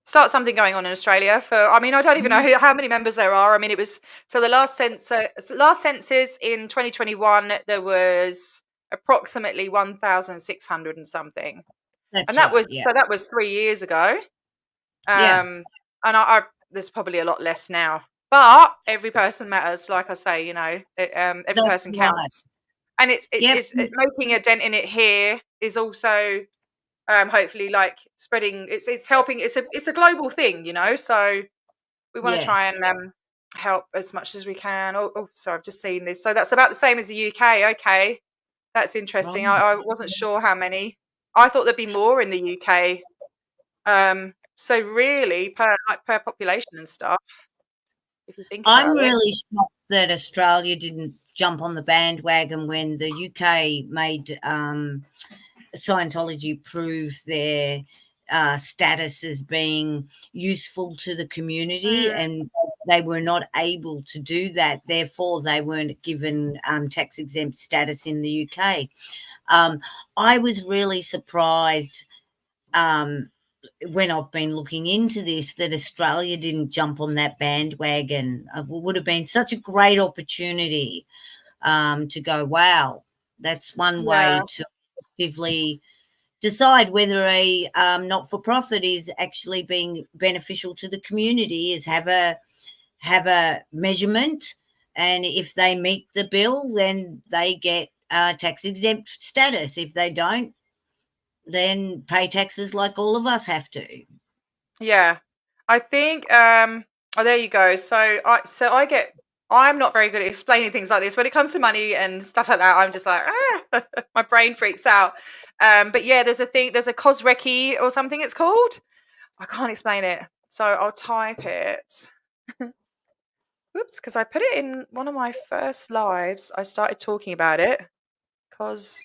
start something going on in Australia. I mean, I don't even know how many members there are. I mean, it was, so the last census in 2021, there was approximately 1,600 and something. That's And that right, was, yeah. so that was 3 years ago. Yeah. And there's probably a lot less now, but every person matters. Like I say, you know, every That's person right. counts, and Yep. making a dent in it here is also hopefully like spreading. It's helping. It's a global thing, you know. So we want to try Yes. and help as much as we can. Oh, sorry, I've just seen this. So that's about the same as the UK. Okay, that's interesting. Right. I wasn't sure how many. I thought there'd be more in the UK. So really, per population and stuff, if you think I'm about it. really shocked that Australia didn't jump on the bandwagon when the UK made Scientology prove their status as being useful to the community, Mm, and they were not able to do that. Therefore, they weren't given tax exempt status in the UK. I was really surprised when I've been looking into this, that Australia didn't jump on that bandwagon. It would have been such a great opportunity to go, wow, that's one way Yeah. to actively decide whether a not-for-profit is actually being beneficial to the community, is have a measurement, and if they meet the bill, then they get tax exempt status. If they don't, then pay taxes like all of us have to. Yeah. I think oh, there you go. So I'm not very good at explaining things like this. When it comes to money and stuff like that, I'm just like, my brain freaks out. But yeah, there's a COSRECI or something it's called. I can't explain it. So I'll type it. Oops, because I put it in one of my first lives. I started talking about it. COSRECI.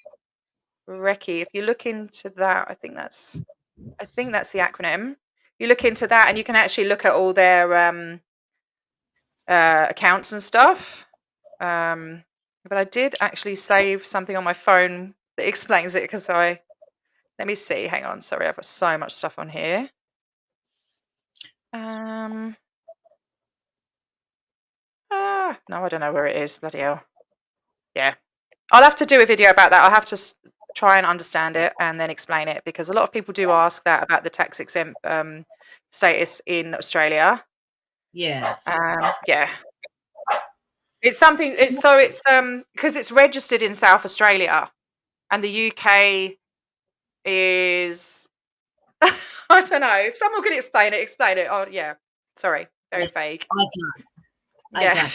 If you look into that, I think that's the acronym. You look into that and you can actually look at all their accounts and stuff. But I did actually save something on my phone that explains it, because let me see, hang on, sorry, I've got so much stuff on here. No, I don't know where it is, bloody hell. Yeah, I'll have to do a video about that. I'll have to try and understand it and then explain it, because a lot of people do ask that about the tax exempt status in Australia. Yes. Yeah. It's something. It's because it's registered in South Australia, and the UK is. I don't know. If someone could explain it. Oh yeah. Sorry, very vague. I can't. Yeah.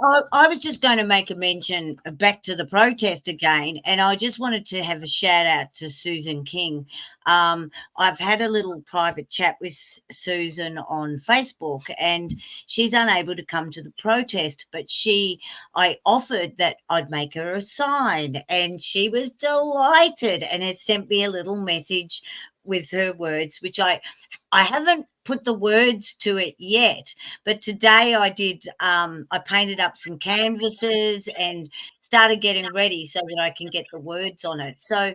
Well, I was just going to make a mention back to the protest again, and I just wanted to have a shout out to Susan King. I've had a little private chat with Susan on Facebook, and she's unable to come to the protest, but I offered that I'd make her a sign, and she was delighted and has sent me a little message with her words, which I haven't put the words to it yet, but today I did. I painted up some canvases and started getting ready so that I can get the words on it. So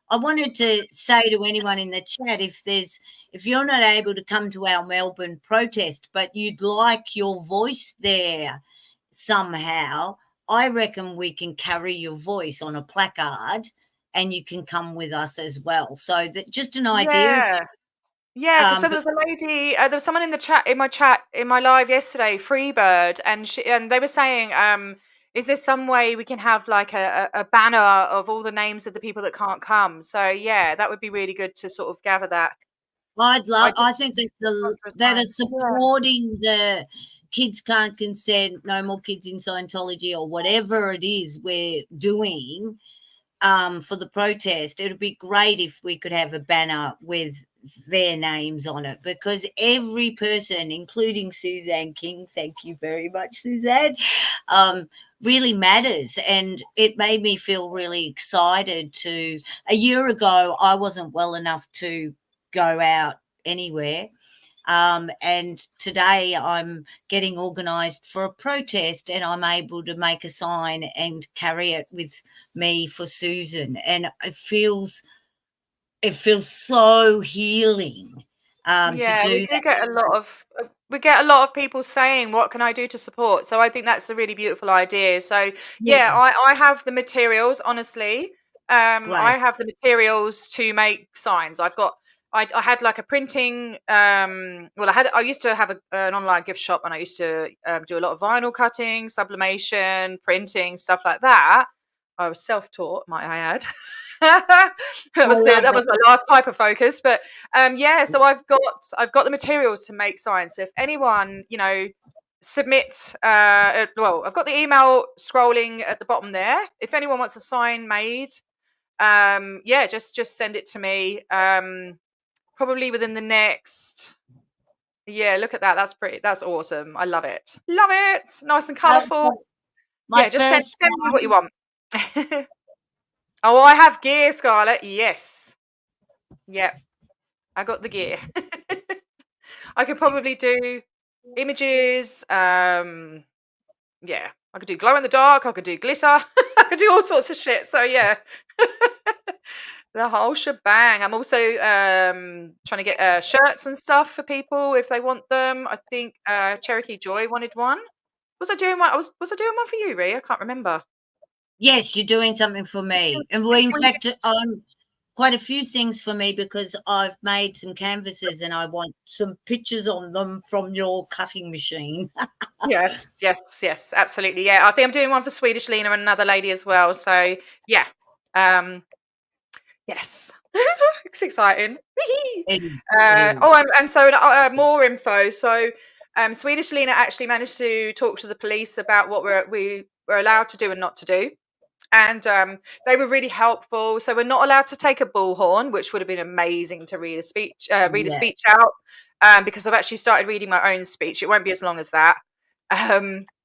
I wanted to say to anyone in the chat, if you're not able to come to our Melbourne protest, but you'd like your voice there somehow, I reckon we can carry your voice on a placard and you can come with us as well. So that just an idea. Yeah, because so there was a lady, there was someone in my live yesterday, Freebird, and they were saying, is there some way we can have like a banner of all the names of the people that can't come? So yeah, that would be really good to sort of gather that. I think that is supporting the Kids Can't Consent, No More Kids in Scientology, or whatever it is we're doing for the protest. It would be great if we could have a banner with their names on it, because every person, including Suzanne King, thank you very much, Suzanne, really matters. And it made me feel really excited a year ago, I wasn't well enough to go out anywhere. And today I'm getting organised for a protest, and I'm able to make a sign and carry it with me for Susan. And it feels so healing to do that. We get a lot of people saying, what can I do to support? So I think that's a really beautiful idea. So yeah, I have the materials, honestly. I have the materials to make signs. I had like a printing. I used to have an online gift shop, and I used to do a lot of vinyl cutting, sublimation, printing, stuff like that. I was self-taught, might I add. that was my last hyper focus. But so I've got the materials to make signs. So if anyone, submits, I've got the email scrolling at the bottom there. If anyone wants a sign made, just send it to me. Probably within the next. Yeah, look at that. That's awesome. I love it. Love it. Nice and colourful. Just send me what you want. Oh, I have gear, Scarlett. Yes. Yep. I got the gear. I could probably do images. I could do glow in the dark. I could do glitter. I could do all sorts of shit. So yeah. The whole shebang. I'm also trying to get shirts and stuff for people if they want them. I think Cherokee Joy wanted one. Was I doing one? Was I doing one for you, Ree? I can't remember. Yes, you're doing something for me. And in fact, quite a few things for me because I've made some canvases and I want some pictures on them from your cutting machine. Yes, absolutely. Yeah, I think I'm doing one for Swedish Lena and another lady as well. So yeah, yes, it's exciting. And so more info. So Swedish Lena actually managed to talk to the police about what we were allowed to do and not to do. And they were really helpful. So we're not allowed to take a bullhorn, which would have been amazing to read a speech out, because I've actually started reading my own speech. It won't be as long as that.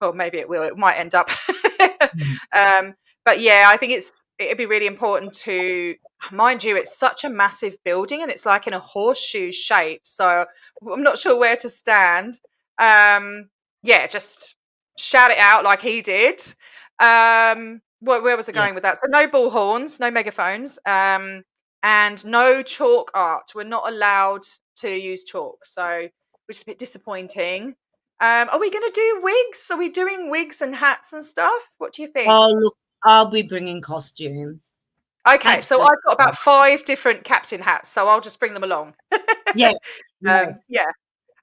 Well, maybe it will. It might end up. But yeah, I think it'd be really important to, mind you, it's such a massive building and it's like in a horseshoe shape. So I'm not sure where to stand. Yeah, just shout it out like he did. Where was I going with that? So no bullhorns, no megaphones, and no chalk art. We're not allowed to use chalk, so which is a bit disappointing. Are we going to do wigs? Are we doing wigs and hats and stuff? What do you think? Oh, look, I'll be bringing costume. Okay, so I've got about 5 different captain hats, so I'll just bring them along. Yeah, yes. Yeah,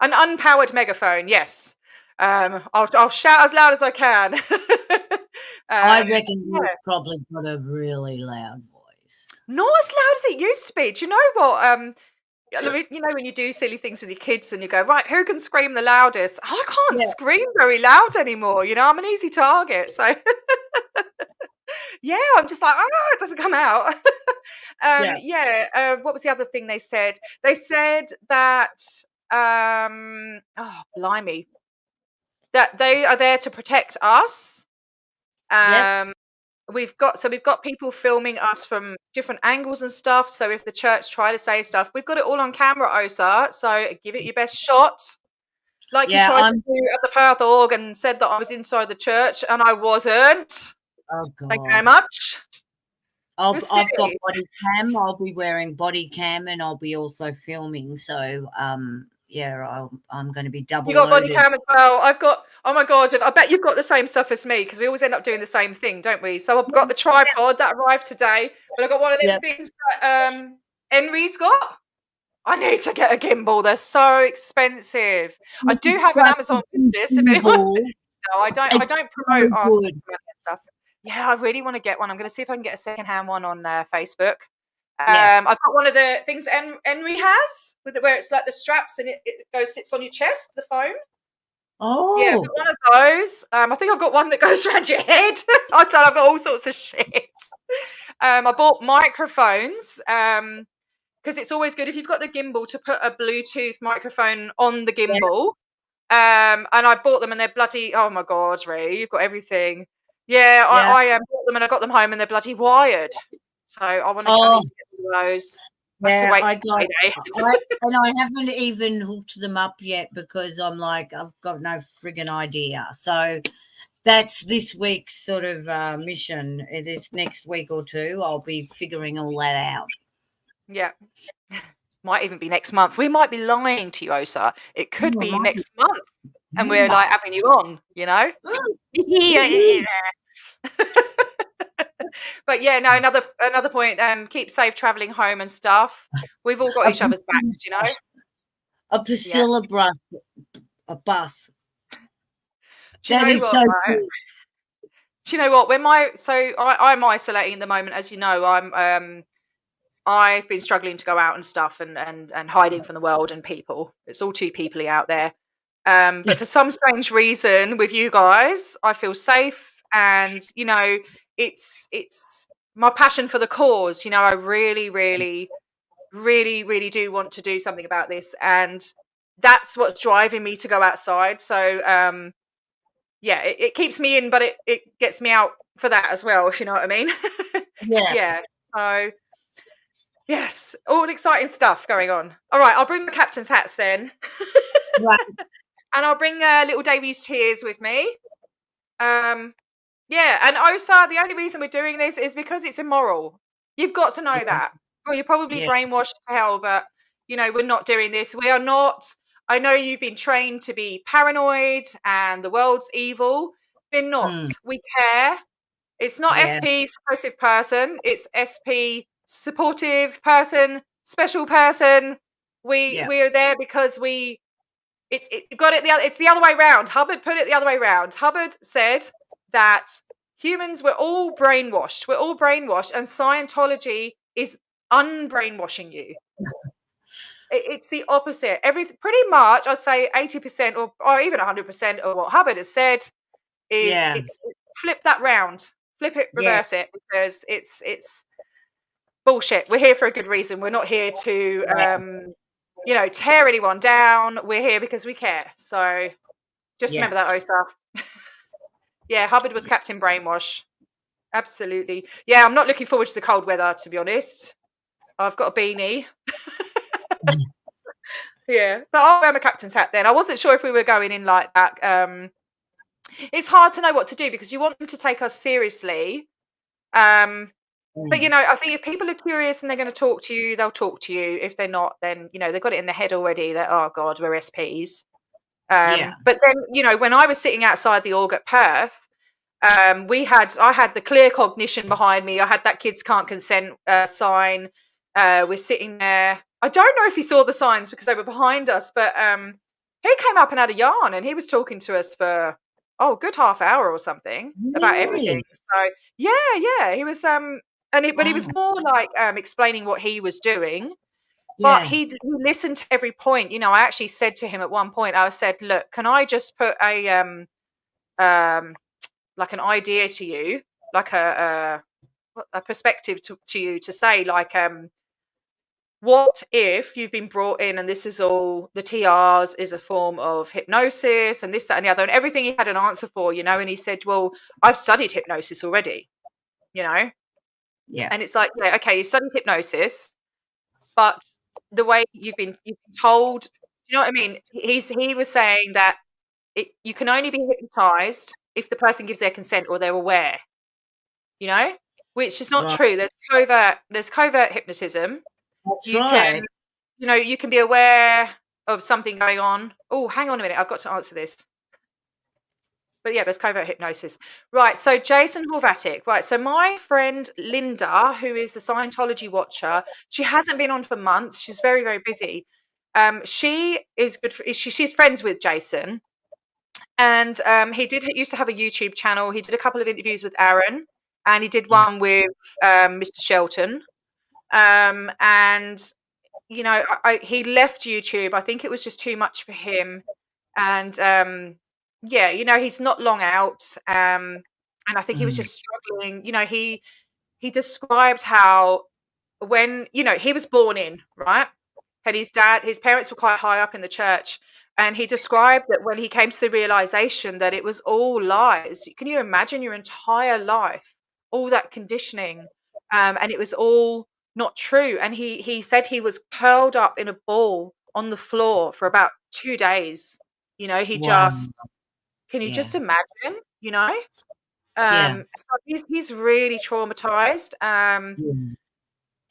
an unpowered megaphone. Yes, I'll shout as loud as I can. I reckon you've probably got a really loud voice. Not as loud as it used to be. Do you know what? You know when you do silly things with your kids and you go, right, who can scream the loudest? I can't scream very loud anymore. You know, I'm an easy target. So yeah, I'm just like, it doesn't come out. What was the other thing they said? They said that, blimey, that they are there to protect us. We've got people filming us from different angles and stuff. So if the church try to say stuff, we've got it all on camera, Osa. So give it your best shot. Like you tried to do at the Perth Org and said that I was inside the church and I wasn't. Oh God. Thank you very much. I've got body cam. I'll be wearing body cam and I'll be also filming. So I'm going to be double. You got body cam as well. I've got. Oh my God! I bet you've got the same stuff as me because we always end up doing the same thing, don't we? So I've got the tripod that arrived today, but I've got one of them things that Henry's got. I need to get a gimbal. They're so expensive. I do have an Amazon business. If anyone, no, I don't. I don't promote our stuff. Yeah, I really want to get one. I'm going to see if I can get a secondhand one on Facebook. I've got one of the things Henry has where it's like the straps and it sits on your chest, the phone. Oh, yeah, I've got one of those. I think I've got one that goes around your head. I've got all sorts of shit. I bought microphones because it's always good if you've got the gimbal to put a Bluetooth microphone on the gimbal. And I bought them and they're bloody. Oh my God, Ray, you've got everything. Yeah, I bought them and I got them home and they're bloody wired. So I want to get one of those. Yeah, and I haven't even hooked them up yet because I'm like, I've got no friggin' idea. So that's this week's sort of mission. This next week or two, I'll be figuring all that out. Yeah. Might even be next month. We might be lying to you, Osa. It could be next month. And we're like having you on, you know? But yeah, no, another point, keep safe traveling home and stuff. We've all got each other's backs, you know? A Priscilla bus. Do you know what, so cool. Do you know what? I'm isolating at the moment, as you know. I've been struggling to go out and stuff and hiding from the world and people. It's all too peoply out there. But for some strange reason with you guys, I feel safe and, you know, it's my passion for the cause. You know, I really, really, really, really do want to do something about this. And that's what's driving me to go outside. So, it keeps me in, but it gets me out for that as well, if you know what I mean. Yeah. So, yes, all exciting stuff going on. All right, I'll bring the captain's hats then. Right. And I'll bring little Davey's tears with me. Yeah, and Osa, the only reason we're doing this is because it's immoral. You've got to know that. Well, you're probably Yeah. brainwashed to hell, but we're not doing this. We are not. I know you've been trained to be paranoid and the world's evil. We're not. Mm. We care. It's not Yeah. SP suppressive person. It's SP supportive person, special person. Yeah. We are there because it's the other way round. Hubbard put it the other way round. Hubbard said that humans were all brainwashed. We're all brainwashed, and Scientology is unbrainwashing you. It's the opposite. Pretty much, I'd say 80% or even 100% of what Hubbard has said is Yeah. it's flip that round, flip it, Yeah. reverse it, because it's bullshit. We're here for a good reason. We're not here to tear anyone down. We're here because we care. So just Yeah. remember that, Osa. Yeah, Hubbard was Captain Brainwash. Absolutely. Yeah, I'm not looking forward to the cold weather, to be honest. I've got a beanie. Yeah, but I'll wear my captain's hat then. I wasn't sure if we were going in like that. It's hard to know what to do because you want them to take us seriously. But I think if people are curious and they're going to talk to you, they'll talk to you. If they're not, then they've got it in their head already that, oh God, we're SPs. Yeah. But then when I was sitting outside the org at Perth, I had the clear cognition behind me. I had that kids can't consent sign. We're sitting there. I don't know if he saw the signs because they were behind us, but he came up and had a yarn and he was talking to us for a good half hour or something about everything. So yeah, he was but he was more like explaining what he was doing. But he listened to every point. I actually said to him at one point, I said, look, can I just put a like an idea to you, like a perspective to you to say, like, what if you've been brought in and this is all the TRs is a form of hypnosis and this, that, and the other, and everything he had an answer for, and he said, well, I've studied hypnosis already, Yeah. and it's like, yeah, okay, you studied hypnosis, but the way you've been told, do you know what I mean? He was saying that you can only be hypnotized if the person gives their consent or they're aware, which is not true. There's covert hypnotism. That's You right. can, you can be aware of something going on. Oh, hang on a minute. I've got to answer this. But yeah, there's covert hypnosis. Right. So Jason Horvatic. Right. So my friend Linda, who is the Scientology watcher, she hasn't been on for months. She's very, very busy. She is good for, she's friends with Jason. And he used to have a YouTube channel. He did a couple of interviews with Aaron, and he did one with Mr. Shelton. And he left YouTube. I think it was just too much for him. And he's not long out. And I think he was just struggling. He described how when he was born in, right, and his parents were quite high up in the church. And he described that when he came to the realization that it was all lies. Can you imagine your entire life, all that conditioning, and it was all not true? And he said he was curled up in a ball on the floor for about 2 days. He just, can you just imagine? So he's really traumatized.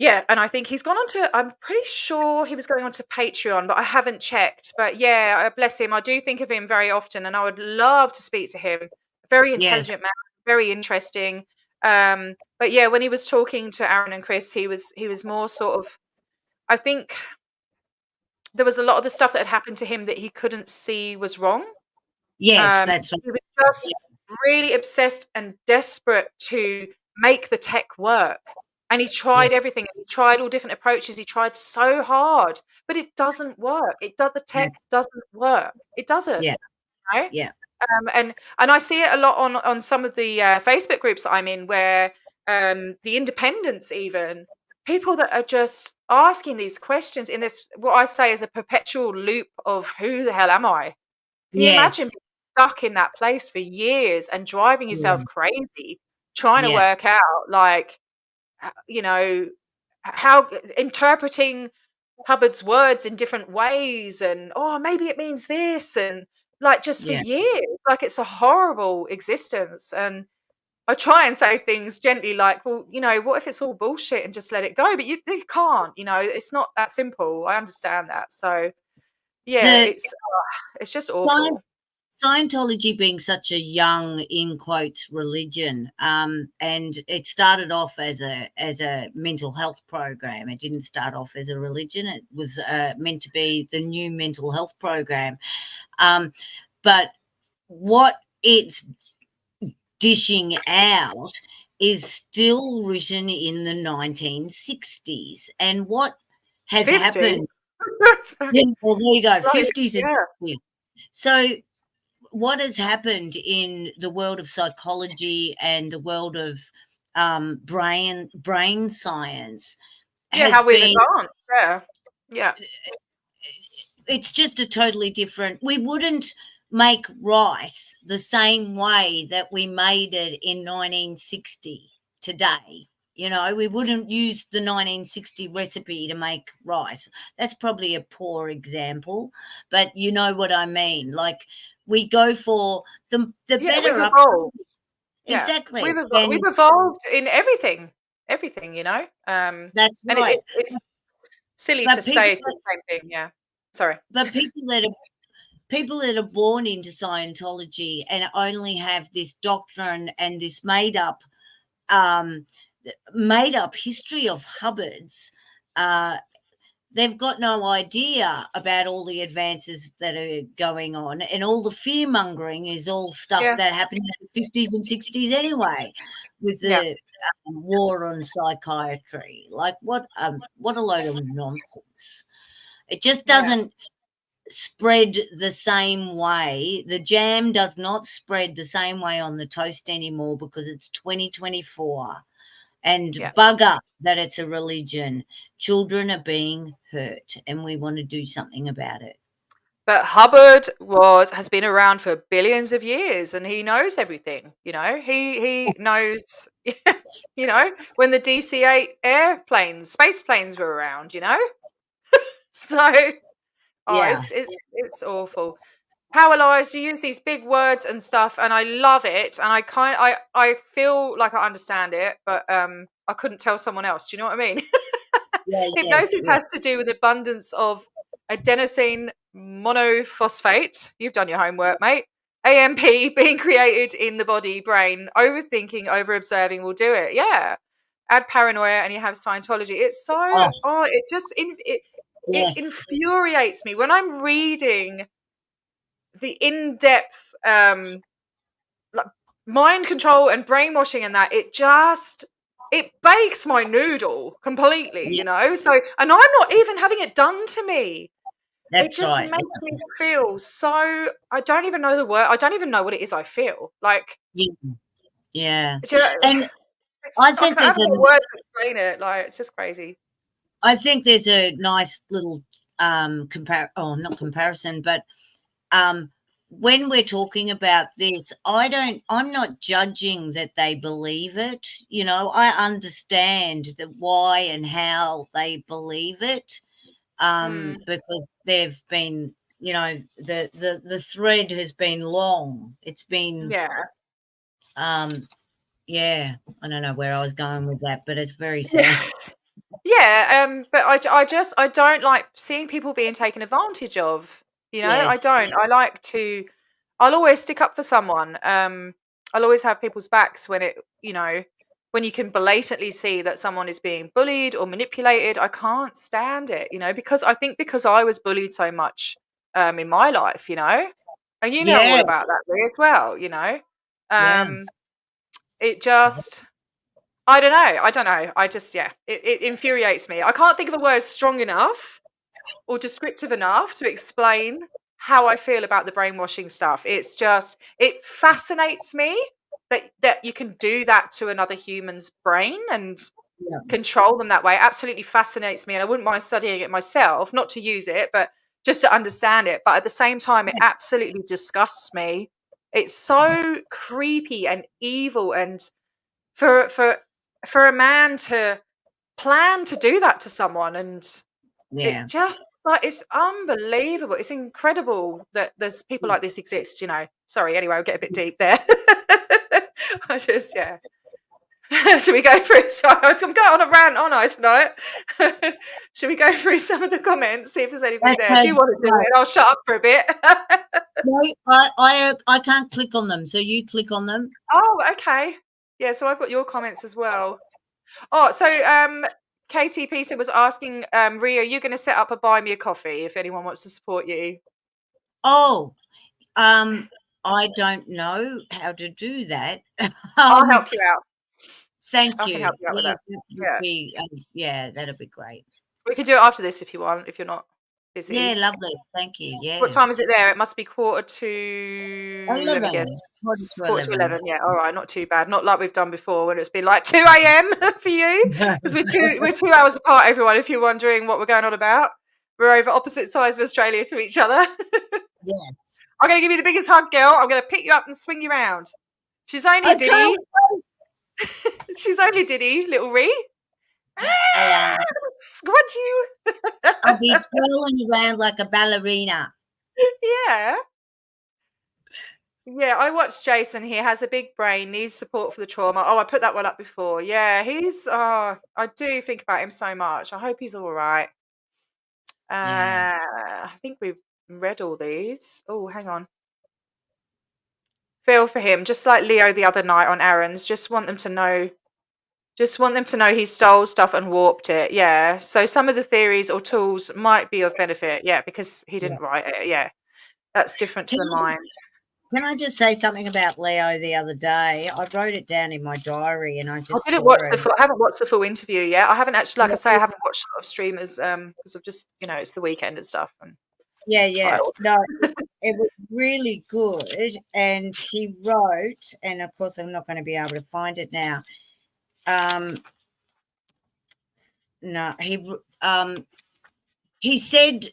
Yeah, and I think he's gone on to, I'm pretty sure he was going on to Patreon, but I haven't checked. But yeah, bless him. I do think of him very often, and I would love to speak to him. Very intelligent man, very interesting. But yeah, when he was talking to Aaron and Chris, he was more sort of, I think there was a lot of the stuff that had happened to him that he couldn't see was wrong. Yes, that's right. He was just really obsessed and desperate to make the tech work. And he tried everything. He tried all different approaches. He tried so hard, but it doesn't work. The tech doesn't work. It doesn't. Yeah. Right? Yeah. And I see it a lot on some of the Facebook groups that I'm in, where the independents, even people that are just asking these questions in this, what I say is a perpetual loop of who the hell am I? Can you imagine being stuck in that place for years and driving yourself crazy, trying to work out, like, how interpreting Hubbard's words in different ways, and maybe it means this, and like just for years, like it's a horrible existence. And I try and say things gently like, well, what if it's all bullshit and just let it go? But you can't, it's not that simple. I understand that. So yeah, The it's just awful. Scientology being such a young, in quotes, religion, and it started off as a mental health program. It didn't start off as a religion. It was meant to be the new mental health program. But what it's dishing out is still written in the 1960s. And what has 50s. happened? Well, there you go, 50s and 60s. So what has happened in the world of psychology and the world of brain science has how we've been, advanced. Yeah. It's just a totally different. We wouldn't make rice the same way that we made it in 1960 today. We wouldn't use the 1960 recipe to make rice. That's probably a poor example, but you know what I mean. Like, we go for the better. We've evolved. Exactly. We've evolved in everything. Everything, That's and right. it's silly to stay to the same thing. Yeah. Sorry. But people that are born into Scientology and only have this doctrine and this made up history of Hubbard's, they've got no idea about all the advances that are going on, and all the fear mongering is all stuff that happened in the 50s and 60s anyway, with the war on psychiatry. Like, what a load of nonsense. It just doesn't spread the same way. The jam does not spread the same way on the toast anymore because it's 2024. And bugger that it's a religion. Children are being hurt, and we want to do something about it. But Hubbard has been around for billions of years, and he knows everything. He knows. When the DC-8 space planes were around. So, it's awful. Power lies. You use these big words and stuff, and I love it, and I feel like I understand it, but I couldn't tell someone else. Do you know what I mean? Hypnosis has to do with abundance of adenosine monophosphate. You've done your homework, mate. AMP being created in the body, brain. Overthinking, over-observing will do it. Yeah. Add paranoia, and you have Scientology. It's so. It infuriates me when I'm reading the in-depth mind control and brainwashing and that. It bakes my noodle completely, So, and I'm not even having it done to me. It just makes me feel so. I don't even know the word. I don't even know what it is I feel like. Yeah. And I think there's a word to explain it. Like, it's just crazy. I think there's a nice little not comparison, but when we're talking about this, I'm not judging that they believe it. I understand the why and how they believe it, because they've been, the thread has been long. It's been, I don't know where I was going with that, but it's very sad. But I don't like seeing people being taken advantage of. I don't. I'll always stick up for someone. I'll always have people's backs when when you can blatantly see that someone is being bullied or manipulated. I can't stand it, because I was bullied so much in my life, and know all about that Lee, as well, it just. I don't know. I just, it infuriates me. I can't think of a word strong enough or descriptive enough to explain how I feel about the brainwashing stuff. It's just, it fascinates me that you can do that to another human's brain and control them that way. It absolutely fascinates me. And I wouldn't mind studying it myself, not to use it, but just to understand it. But at the same time, it absolutely disgusts me. It's so creepy and evil, and for a man to plan to do that to someone, and it just it's unbelievable. It's incredible that there's people like this exist. Sorry. Anyway, I'll get a bit deep there. I just, yeah. Should we go through? Sorry, I'm going on a rant, aren't I, tonight? Should we go through some of the comments, see if there's anything That's there? Do you want to do right. it? I'll shut up for a bit. No, I can't click on them, so you click on them. Oh, okay. Yeah, so I've got your comments as well. Oh, so Katie Peter was asking, Rhea, are you going to set up a buy me a coffee if anyone wants to support you? Oh, I don't know how to do that. I'll help you out. Thank I you. can help you out with that. Yeah, that'd be great. We can do it after this if you want, if you're not busy. Yeah, lovely. Thank you. Yeah. What time is it there? It must be 11:45. Let me 11. guess. Quarter to 11. Yeah, all right, not too bad. Not like we've done before when it's been like 2 a.m. for you. Because we're 2 hours apart, everyone, if you're wondering what we're going on about. We're over opposite sides of Australia to each other. Yes. I'm going to give you the biggest hug, girl. I'm going to pick you up and swing you around. She's only Diddy. She's only Diddy, little Ree. Squad you. I'll be twirling around like a ballerina. Yeah. Yeah, I watched Jason. He has a big brain, needs support for the trauma. Oh, I put that one up before. Yeah, I do think about him so much. I hope he's all right. I think we've read all these. Oh, hang on. Feel for him, just like Leo the other night on Aaron's. Just want them to know he stole stuff and warped it. Yeah. So some of the theories or tools might be of benefit. Yeah, because he didn't write it. Yeah. That's different to the mind. Can I just say something about Leo the other day? I wrote it down in my diary and I just I haven't watched the full interview yet. I haven't actually, like I say, I haven't watched a lot of streamers because I've just, it's the weekend and stuff. And yeah. No, it was really good. And he wrote, and of course I'm not going to be able to find it now. No, he said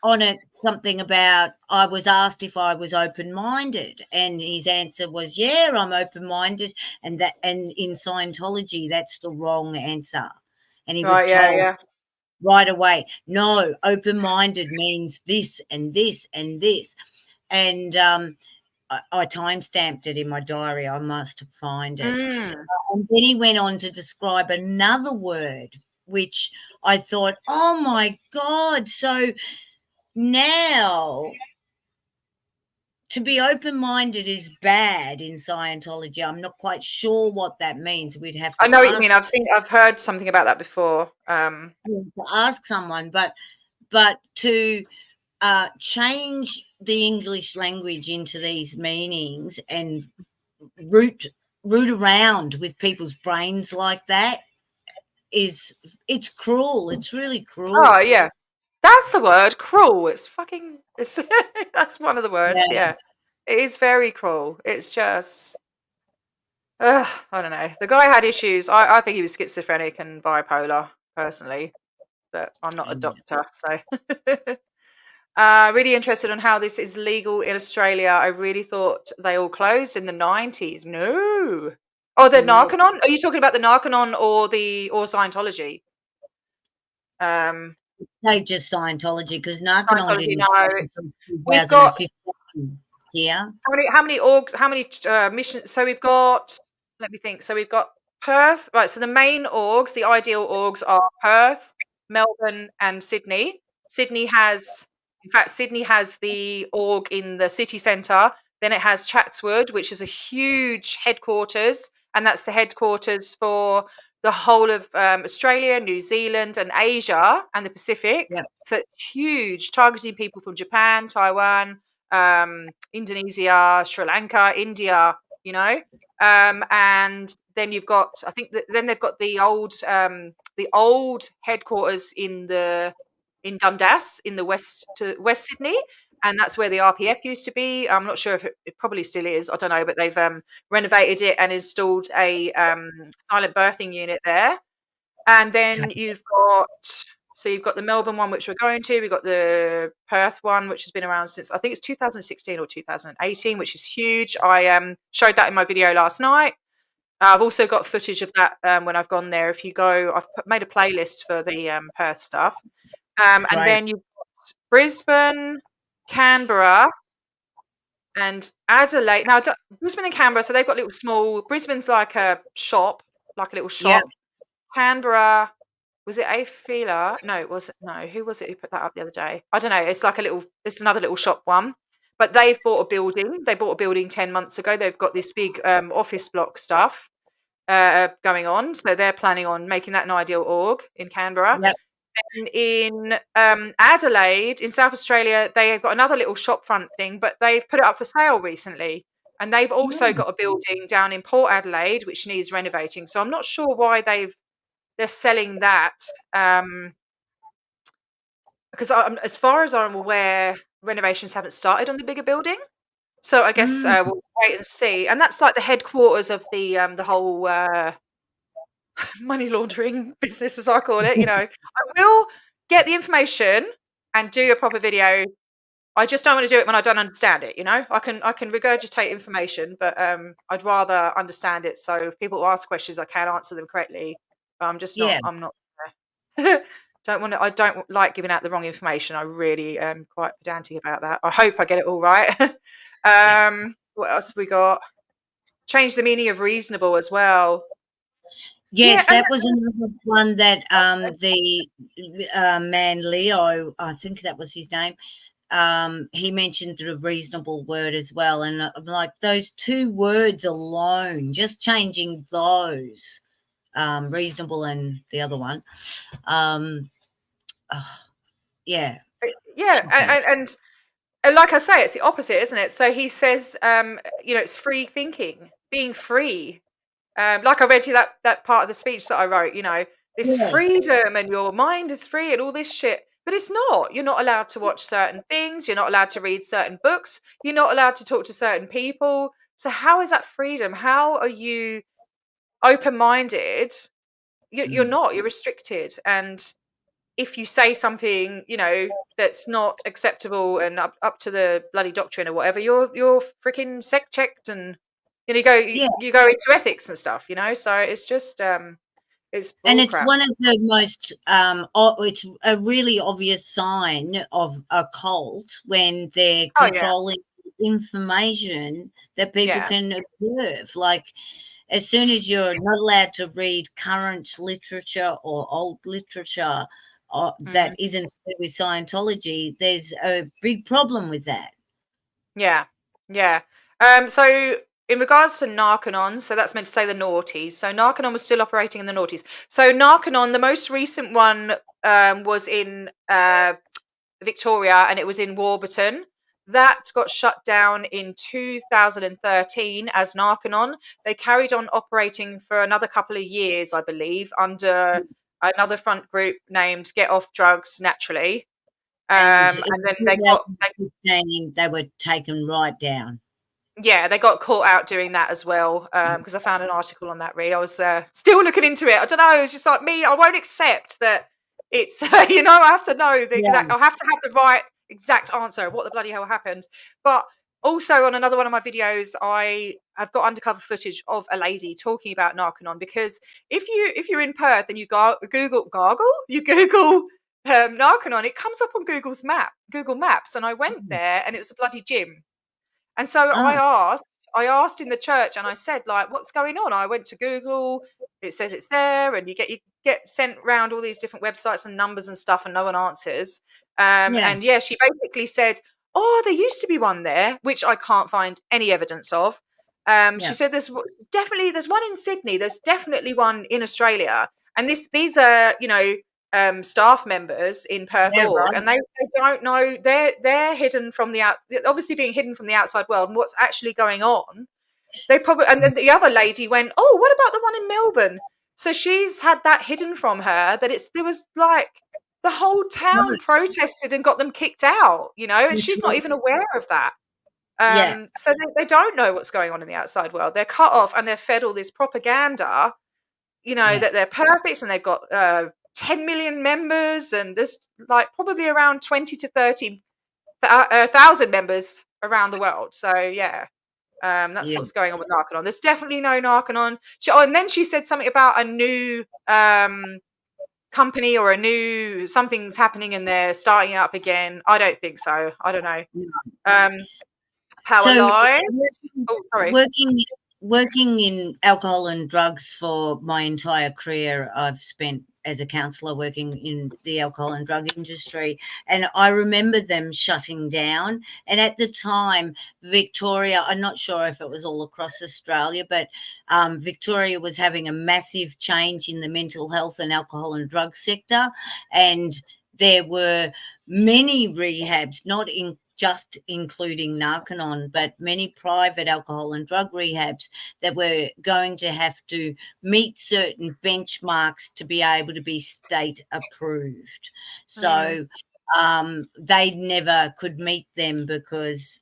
on it something about, I was asked if I was open-minded, and his answer was, yeah, I'm open-minded, and in Scientology that's the wrong answer. And he was told right away, no, open-minded means this and this and this. And I time-stamped it in my diary. I must find it. And then he went on to describe another word, which I thought, oh, my God. So now to be open-minded is bad in Scientology. I'm not quite sure what that means. We'd have to I know what you mean. I've heard something about that before. To ask someone, but to change the English language into these meanings and root around with people's brains like that it's cruel. It's really cruel. Oh yeah, that's the word, cruel. It's that's one of the words. Yeah, it is very cruel. It's just I don't know. The guy had issues. I think he was schizophrenic and bipolar personally, but I'm not a doctor, so really interested on how this is legal in Australia. I really thought they all closed in the 90s. No. Oh, the Narconon? Are you talking about the Narconon or Scientology? No, just Scientology, because Narconon didn't. We've got here. How many orgs? How many missions? So we've got. Let me think. So we've got Perth. Right. So the main orgs, the ideal orgs, are Perth, Melbourne, and Sydney. Sydney has the org in the city centre. Then it has Chatswood, which is a huge headquarters, and that's the headquarters for the whole of Australia, New Zealand, and Asia, and the Pacific. Yep. So it's huge, targeting people from Japan, Taiwan, Indonesia, Sri Lanka, India, and then you've got, I think then they've got the old headquarters in Dundas in the West Sydney, and that's where the RPF used to be. I'm not sure if it probably still is. I don't know, but they've renovated it and installed a silent birthing unit there. And then you've got the Melbourne one, which we're going to. We've got the Perth one, which has been around since, I think it's 2016 or 2018, which is huge. I showed that in my video last night. I've also got footage of that when I've gone there. If you go, I've made a playlist for the Perth stuff. And then you've got Brisbane, Canberra, And Adelaide, now Brisbane and Canberra, so they've got little small. Brisbane's like a shop, like a little Yeah. shop. Canberra, was it A Fila? No, it wasn't. No, who was it who put that up the other day? I don't know. It's like it's another little shop one. But they've bought a building. They bought a building 10 months ago. They've got this big office block stuff going on. So they're planning on making that an ideal org in Canberra. Yep. And in Adelaide, in South Australia, they've got another little shopfront thing, but they've put it up for sale recently. And they've also got a building down in Port Adelaide, which needs renovating. So I'm not sure why they're selling that. Because as far as I'm aware, renovations haven't started on the bigger building. So I guess we'll wait and see. And that's like the headquarters of the whole money laundering business, as I call it. You know, I will get the information and do a proper video. I just don't want to do it when I don't understand it. You know, I can regurgitate information, but I'd rather understand it. So if people ask questions, I can answer them correctly. But I'm just not. Yeah. I'm not. I don't like giving out the wrong information. I really am quite pedantic about that. I hope I get it all right. What else have we got? Change the meaning of reasonable as well. Yes, Yeah, that was another one that the man Leo, I think that was his name, he mentioned the reasonable word as well. And I'm like, those two words alone, just changing those, reasonable and the other one. Yeah. Yeah, and like I say, it's the opposite, isn't it? So he says, you know, it's free thinking, being free. Like I read you that part of the speech that I wrote, you know, this Yes. freedom and your mind is free and all this shit. But it's not. You're not allowed to watch certain things. You're not allowed to read certain books. You're not allowed to talk to certain people. So how is that freedom? How are you open-minded? You're not. You're restricted. And if you say something, you know, that's not acceptable and up to the bloody doctrine or whatever, you're freaking sec checked and you go into ethics and stuff, you know. So it's just it's And it's bullcrap. one of the most it's a really obvious sign of a cult when they're Oh yeah, controlling information that people yeah. can observe. Like, as soon as you're not allowed to read current literature or old literature that isn't to do with Scientology, there's a big problem with that. Yeah, yeah. So in regards to Narconon, so that's meant to say the noughties. So Narconon was still operating in the noughties. So Narconon, the most recent one, was in Victoria, and it was in Warburton. That got shut down in 2013 as Narconon. They carried on operating for another couple of years, I believe, under another front group named Get Off Drugs Naturally. And then they were taken right down. Yeah, they got caught out doing that as well, because I found an article on that. I was still looking into it. I don't know. It's just like me. I won't accept that it's you know. I have to know the exact. I have to have the right exact answer of what the bloody hell happened. But also on another one of my videos, I have got undercover footage of a lady talking about Narconon, because if you're in Perth and you Google Narconon, it comes up on Google Maps, and I went there and it was a bloody gym. And so I asked in the church, and I said, like, what's going on? I went to Google, it says it's there, and you get sent around all these different websites and numbers and stuff, and no one answers. And yeah, she basically said, oh, there used to be one there, which I can't find any evidence of. She said there's one in Sydney, there's definitely one in Australia. And these are, you know, staff members in Perth org, right. and they don't know. They're hidden from obviously being hidden from the outside world and what's actually going on. They probably, and then the other lady went, oh, what about the one in Melbourne? So she's had that hidden from her, that there was like the whole town protested and got them kicked out, you know, and she's not even aware of that. So they don't know what's going on in the outside world. They're cut off and they're fed all this propaganda, you know, that they're perfect and they've got 10 million members, and there's like probably around 20 to 30,000 members around the world. So yeah, that's what's going on with Narconon. There's definitely no Narconon. And then she said something about a new company or something's happening and they're starting it up again. I don't think so. I don't know. power So, lines. Oh, sorry. Working in alcohol and drugs for my entire career, I've spent as a counsellor working in the alcohol and drug industry, and I remember them shutting down. And at the time, Victoria, I'm not sure if it was all across Australia, but Victoria was having a massive change in the mental health and alcohol and drug sector, and there were many rehabs, not just including Narconon, but many private alcohol and drug rehabs that were going to have to meet certain benchmarks to be able to be state approved. So they never could meet them because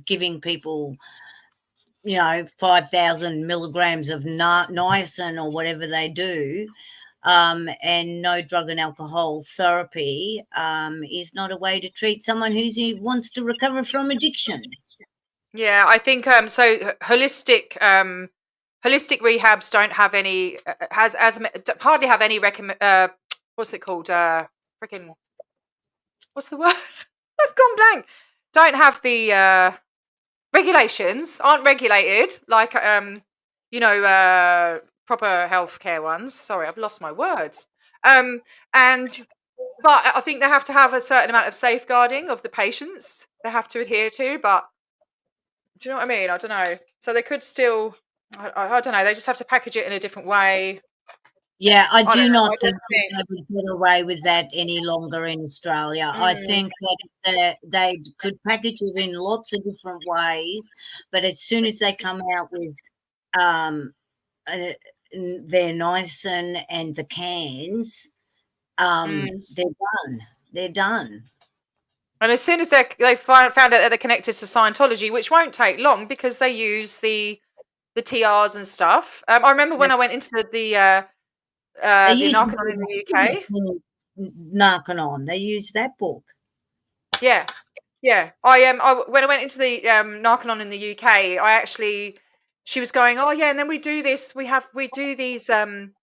giving people, 5,000 milligrams of niacin or whatever they do, and no drug and alcohol therapy is not a way to treat someone who wants to recover from addiction. Yeah, I think so. Holistic rehabs don't have any hardly have any what's it called? Freaking what's the word? I've gone blank. Don't have the regulations. Aren't regulated like proper healthcare ones. Sorry, I've lost my words. But I think they have to have a certain amount of safeguarding of the patients they have to adhere to. But do you know what I mean? I don't know. So they could still, I don't know. They just have to package it in a different way. Yeah, I do not think they would get away with that any longer in Australia. I think that they could package it in lots of different ways, but as soon as they come out with their niacin and the cans, they're done. They're done. And as soon as they found out that they're connected to Scientology, which won't take long because they use the TRs and stuff. I remember when I went into the Narconon in the UK. Narconon, they use that book. Yeah. When I went into the Narconon in the UK, she was going, oh yeah, and then we do this. We do these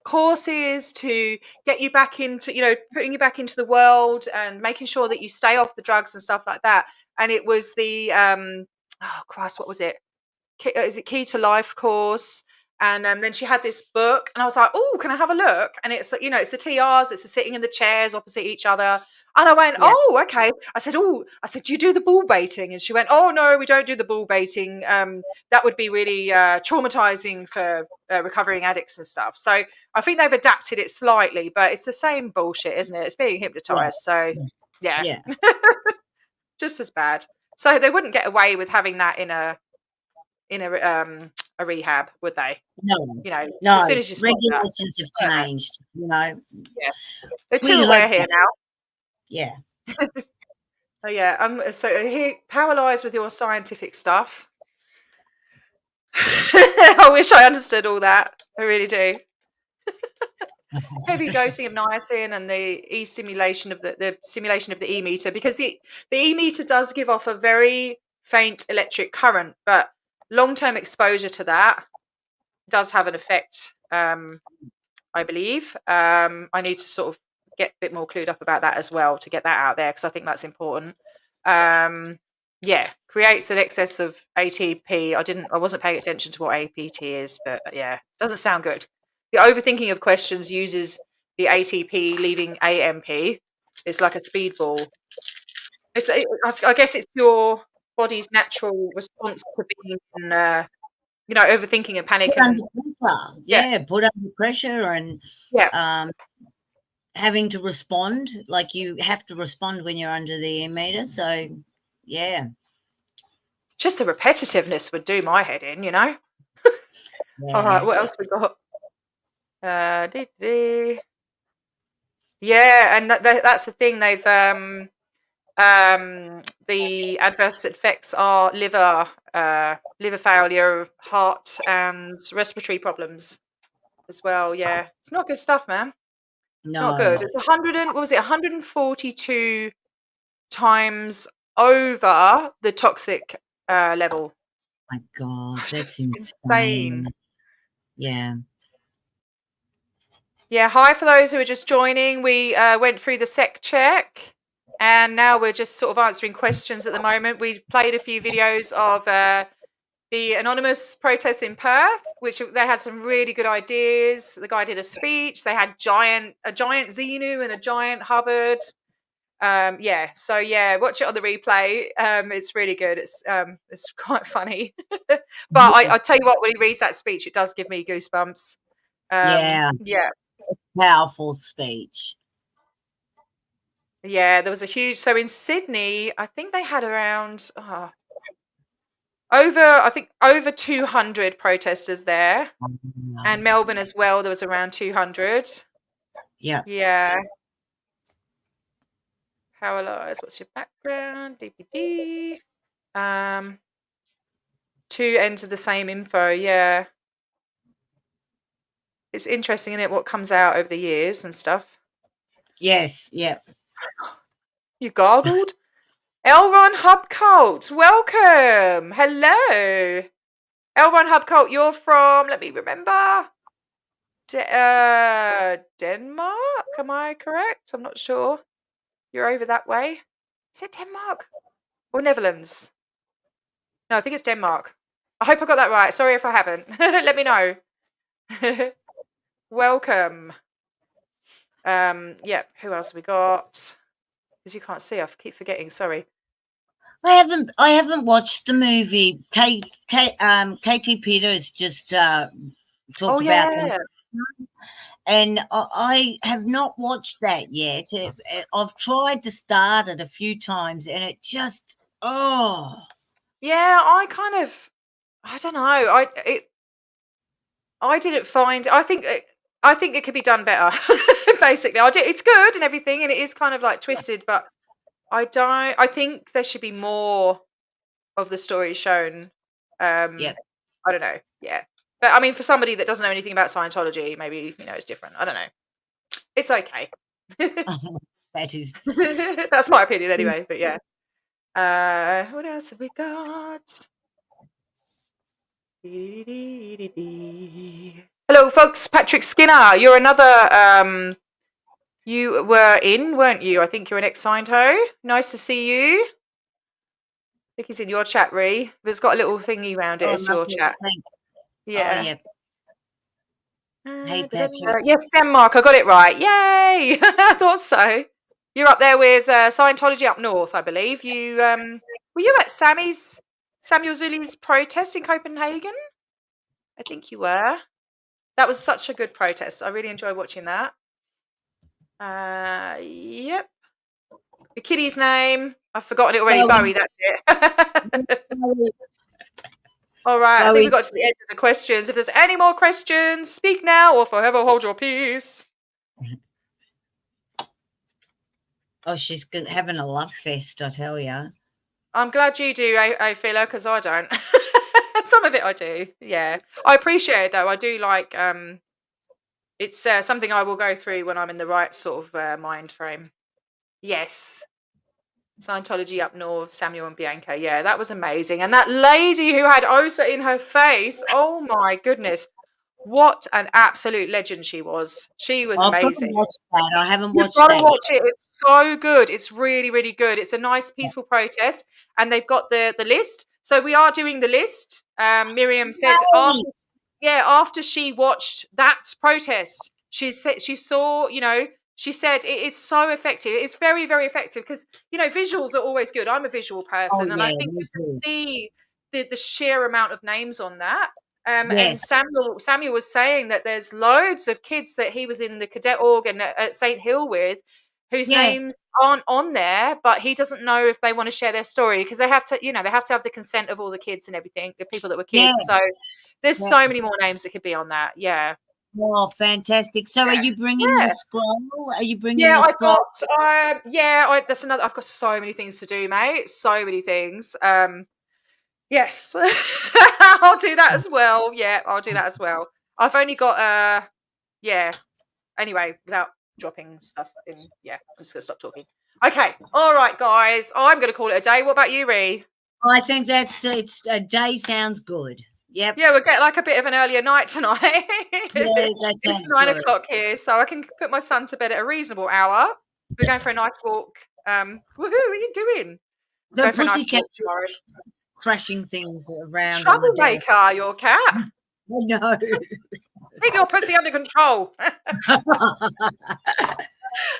courses to get you back into, putting you back into the world and making sure that you stay off the drugs and stuff like that. And it was the oh Christ, what was it? Is it Key to Life course? And then she had this book, and I was like, oh, can I have a look? And it's it's the TRs, it's the sitting in the chairs opposite each other. And I went, oh, okay. I said, do you do the bull baiting? And she went, oh, no, we don't do the bull baiting. That would be really traumatizing for recovering addicts and stuff. So I think they've adapted it slightly, but it's the same bullshit, isn't it? It's being hypnotized. So, yeah. Just as bad. So they wouldn't get away with having that in a rehab, would they? No. As soon as you regulations have changed, Yeah. They're too aware here now. Yeah. Oh yeah. So here, power lies with your scientific stuff. I wish I understood all that. I really do. Heavy dosing of niacin and the stimulation of the stimulation of the e-meter, because the e-meter does give off a very faint electric current, but long-term exposure to that does have an effect. I believe. I need to sort of get a bit more clued up about that as well to get that out there, because I think that's important. Creates an excess of ATP. I wasn't paying attention to what APT is, but doesn't sound good. The overthinking of questions uses the ATP, leaving AMP. It's like a speedball. I guess it's your body's natural response to being overthinking and panicking. Put under pressure and having to respond. Like, you have to respond when you're under the e-meter. So, just the repetitiveness would do my head in, All right, what else we got? And that's the thing. They've the adverse effects are liver failure, heart, and respiratory problems as well. Yeah, it's not good stuff, man. No, not good. It's 142 times over the toxic level. My God, that's insane. Yeah. Hi for those who are just joining. We went through the sec check. and now we're just sort of answering questions at the moment. We've played a few videos of the anonymous protests in Perth, which they had some really good ideas. The guy did a speech. They had a giant Xenu and a giant Hubbard. Watch it on the replay. It's really good. It's quite funny. But I tell you what, when he reads that speech, it does give me goosebumps. Yeah. Powerful speech. Yeah, there was a huge. So in Sydney, I think they had around over 200 protesters there, and Melbourne as well. There was around 200. Yeah. Yeah. Paralyzed. What's your background? DPD. Two ends of the same info. Yeah. It's interesting, isn't it? What comes out over the years and stuff. Yes. Yeah. You gargled. Elron Hubcult, welcome. Hello. Elron Hubcult, you're from, let me remember, Denmark, am I correct? I'm not sure. You're over that way. Is it Denmark or Netherlands? No, I think it's Denmark. I hope I got that right. Sorry if I haven't. Let me know. Welcome. Who else have we got? Because you can't see, I keep forgetting, sorry. I haven't watched the movie. KT Peters just talked about them. And I have not watched that yet. I've tried to start it a few times, and it just Yeah, I don't know. I didn't find. I think it could be done better. Basically, it's good and everything, and it is kind of like twisted, but I think there should be more of the story shown. Yeah. I don't know. Yeah, but I mean, for somebody that doesn't know anything about Scientology, maybe it's different. I don't know. It's okay. That is. That's my opinion anyway. But yeah. What else have we got? Hello, folks. Patrick Skinner. You're another. You were in, weren't you? I think you're an ex-Sciento. Nice to see you. I think he's in your chat, Ree. It's got a little thingy around it. It's your chat. Thanks. Yeah. Hey, Patrick. Yes, Denmark. I got it right. Yay! I thought so. You're up there with Scientology up north, I believe. You were you at Samuel Zuli's protest in Copenhagen? I think you were. That was such a good protest. I really enjoyed watching that. Yep. The kiddie's name. I've forgotten it already. Bowie, that's it. All right. I think we got to the end of the questions. If there's any more questions, speak now or forever hold your peace. Oh, she's having a love fest, I tell you. I'm glad you do, Phila, because I don't. Some of it I do. Yeah. I appreciate it, though. I do like it's something I will go through when I'm in the right sort of mind frame. Yes. Scientology up north, Samuel and Bianca. Yeah, that was amazing. And that lady who had Osa in her face, oh my goodness. What an absolute legend she was. She was amazing. I haven't watched You've got that. to watch it. It's so good. It's really, really good. It's a nice, peaceful protest. And they've got the list. So we are doing the list. Miriam said after she watched that protest, she saw, she said it is so effective. It's very, very effective because, visuals are always good. I'm a visual person. And I think just to see the sheer amount of names on that. And Samuel was saying that there's loads of kids that he was in the cadet org at St. Hill with whose names aren't on there, but he doesn't know if they want to share their story because they have to have the consent of all the kids and everything, the people that were kids. So there's so many more names that could be on that. Yeah. Oh, fantastic. So are you bringing the scroll? Are you bringing the scroll? That's another. I've got so many things to do, mate. So many things. Yes, I'll do that as well. Yeah, I'll do that as well. I've only got anyway, without dropping stuff in, I'm just gonna stop talking. Okay, all right, guys, I'm gonna call it a day. What about you, Ree? I think it's a day sounds good. Yep. Yeah, we'll get like a bit of an earlier night tonight. It's 9 o'clock here, so I can put my son to bed at a reasonable hour. We're going for a nice walk Woohoo! What are you doing? The Go for a nice pussycat walk tomorrow. crashing things around on the deck. Troublemaker, your cat. No. Keep your pussy under control.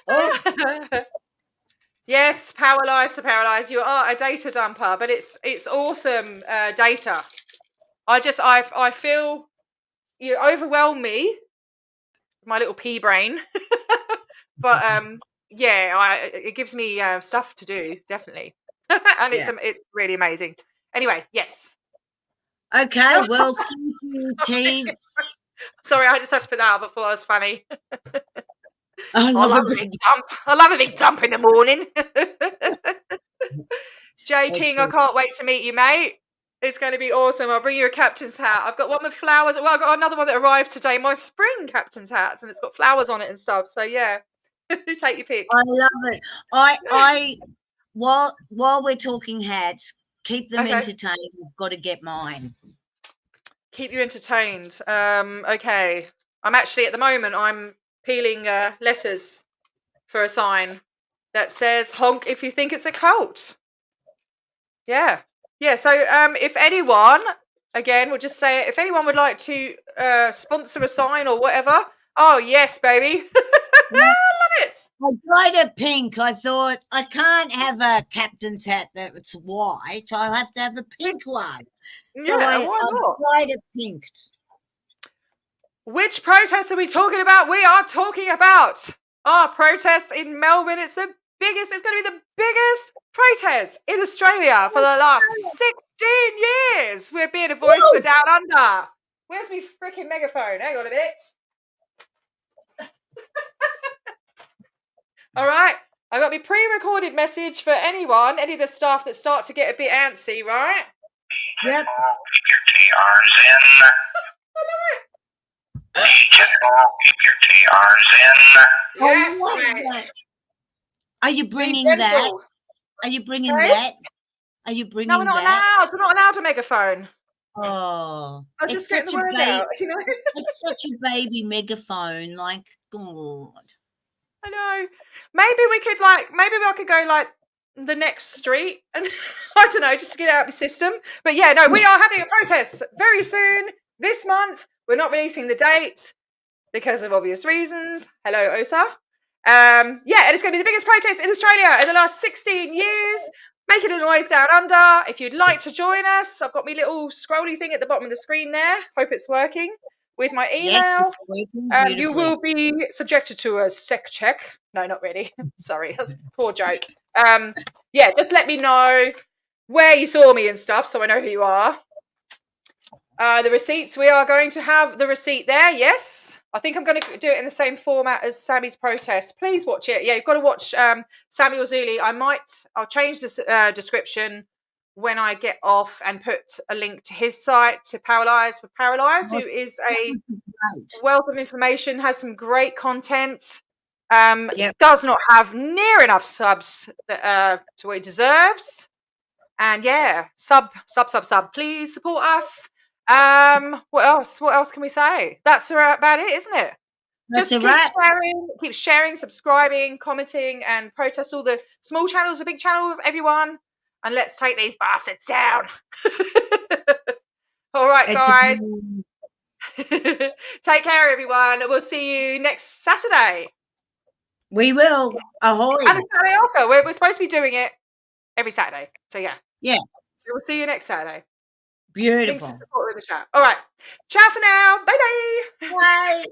Oh, Yes, Paralyzed to Paralyzed. You are a data dumper, but it's awesome data. I feel you overwhelm me, my little pea brain. But yeah, it gives me stuff to do, definitely. And Yeah. it's really amazing. Anyway, yes. okay. Well, thank you, team. Sorry, I just had to put that out before I was funny. I I love love a a big big dump. I love a big dump in the morning. Jay King, I Excellent. can't wait to meet you, mate. It's going to be awesome. I'll bring you a captain's hat. I've got one with flowers. Well, I've got another one that arrived today, my spring captain's hat, and it's got flowers on it and stuff. So yeah, take your pick. I love it. I while we're talking hats, keep them Okay. entertained. We've got to get mine. Keep you entertained. Okay. I'm actually at the moment I'm peeling letters for a sign that says honk if you think it's a cult. Yeah. Yeah. So if anyone, again, we'll just say it, if anyone would like to sponsor a sign or whatever, oh yes, baby. I love it. I tried a pink. I thought I can't have a captain's hat that's white. I'll have to have a pink one. So Yeah, I why not? tried a pink. Which protest are we talking about? We are talking about our protest in Melbourne. It's the biggest, it's going to be the biggest protest in Australia for the last 16 years. We're being a voice for Down Under. Where's my freaking megaphone? Hang on a minute. All right. I got my pre-recorded message for anyone, any of the staff that start to get a bit antsy, right? Yep. Keep your TRs in. I love it. Keep your TRs in. Yes, I love mate. that. Are you Be bringing that? gentle. Are you bringing Sorry? that? Are you bringing No, we're not that? allowed. We're not allowed a megaphone. Oh, I was it's just getting the such a word baby. out, you know. It's such a baby megaphone. Like, God. I know. Maybe we could maybe I could go like the next street and I don't know, just to get it out of my system. But yeah, no, we are having a protest very soon this month. We're not releasing the date because of obvious reasons. Hello, OSA. Yeah, and it's going to be the biggest protest in Australia in the last 16 years. Making a noise Down Under. If you'd like to join us, I've got my little scrolly thing at the bottom of the screen there. Hope it's working. With my email. Yes, it's working You beautifully. will be subjected to a sec check. No, not really. Sorry, that's a poor joke. Yeah, just let me know where you saw me and stuff so I know who you are. The receipts, we are going to have the receipt there, yes. I think I'm going to do it in the same format as Sammy's protest. Please watch it. Yeah, you've got to watch Samuel Zuli. I'll change this description when I get off and put a link to his site, to Paralyzed for Paralyzed, who is a wealth of information, has some great content, does not have near enough subs to what he deserves. And yeah, sub, please support us. What else can we say? That's about it, isn't it? That's Just keep sharing, subscribing, commenting, and protest all the small channels, the big channels, everyone. And let's take these bastards down. All right, guys. Take care, everyone. We'll see you next Saturday. We will. Ahoy. And the Saturday also. We're supposed to be doing it every Saturday. So yeah. Yeah. We'll see you next Saturday. Beautiful. Links to support in the chat. All right. Ciao for now. Bye-bye. Bye.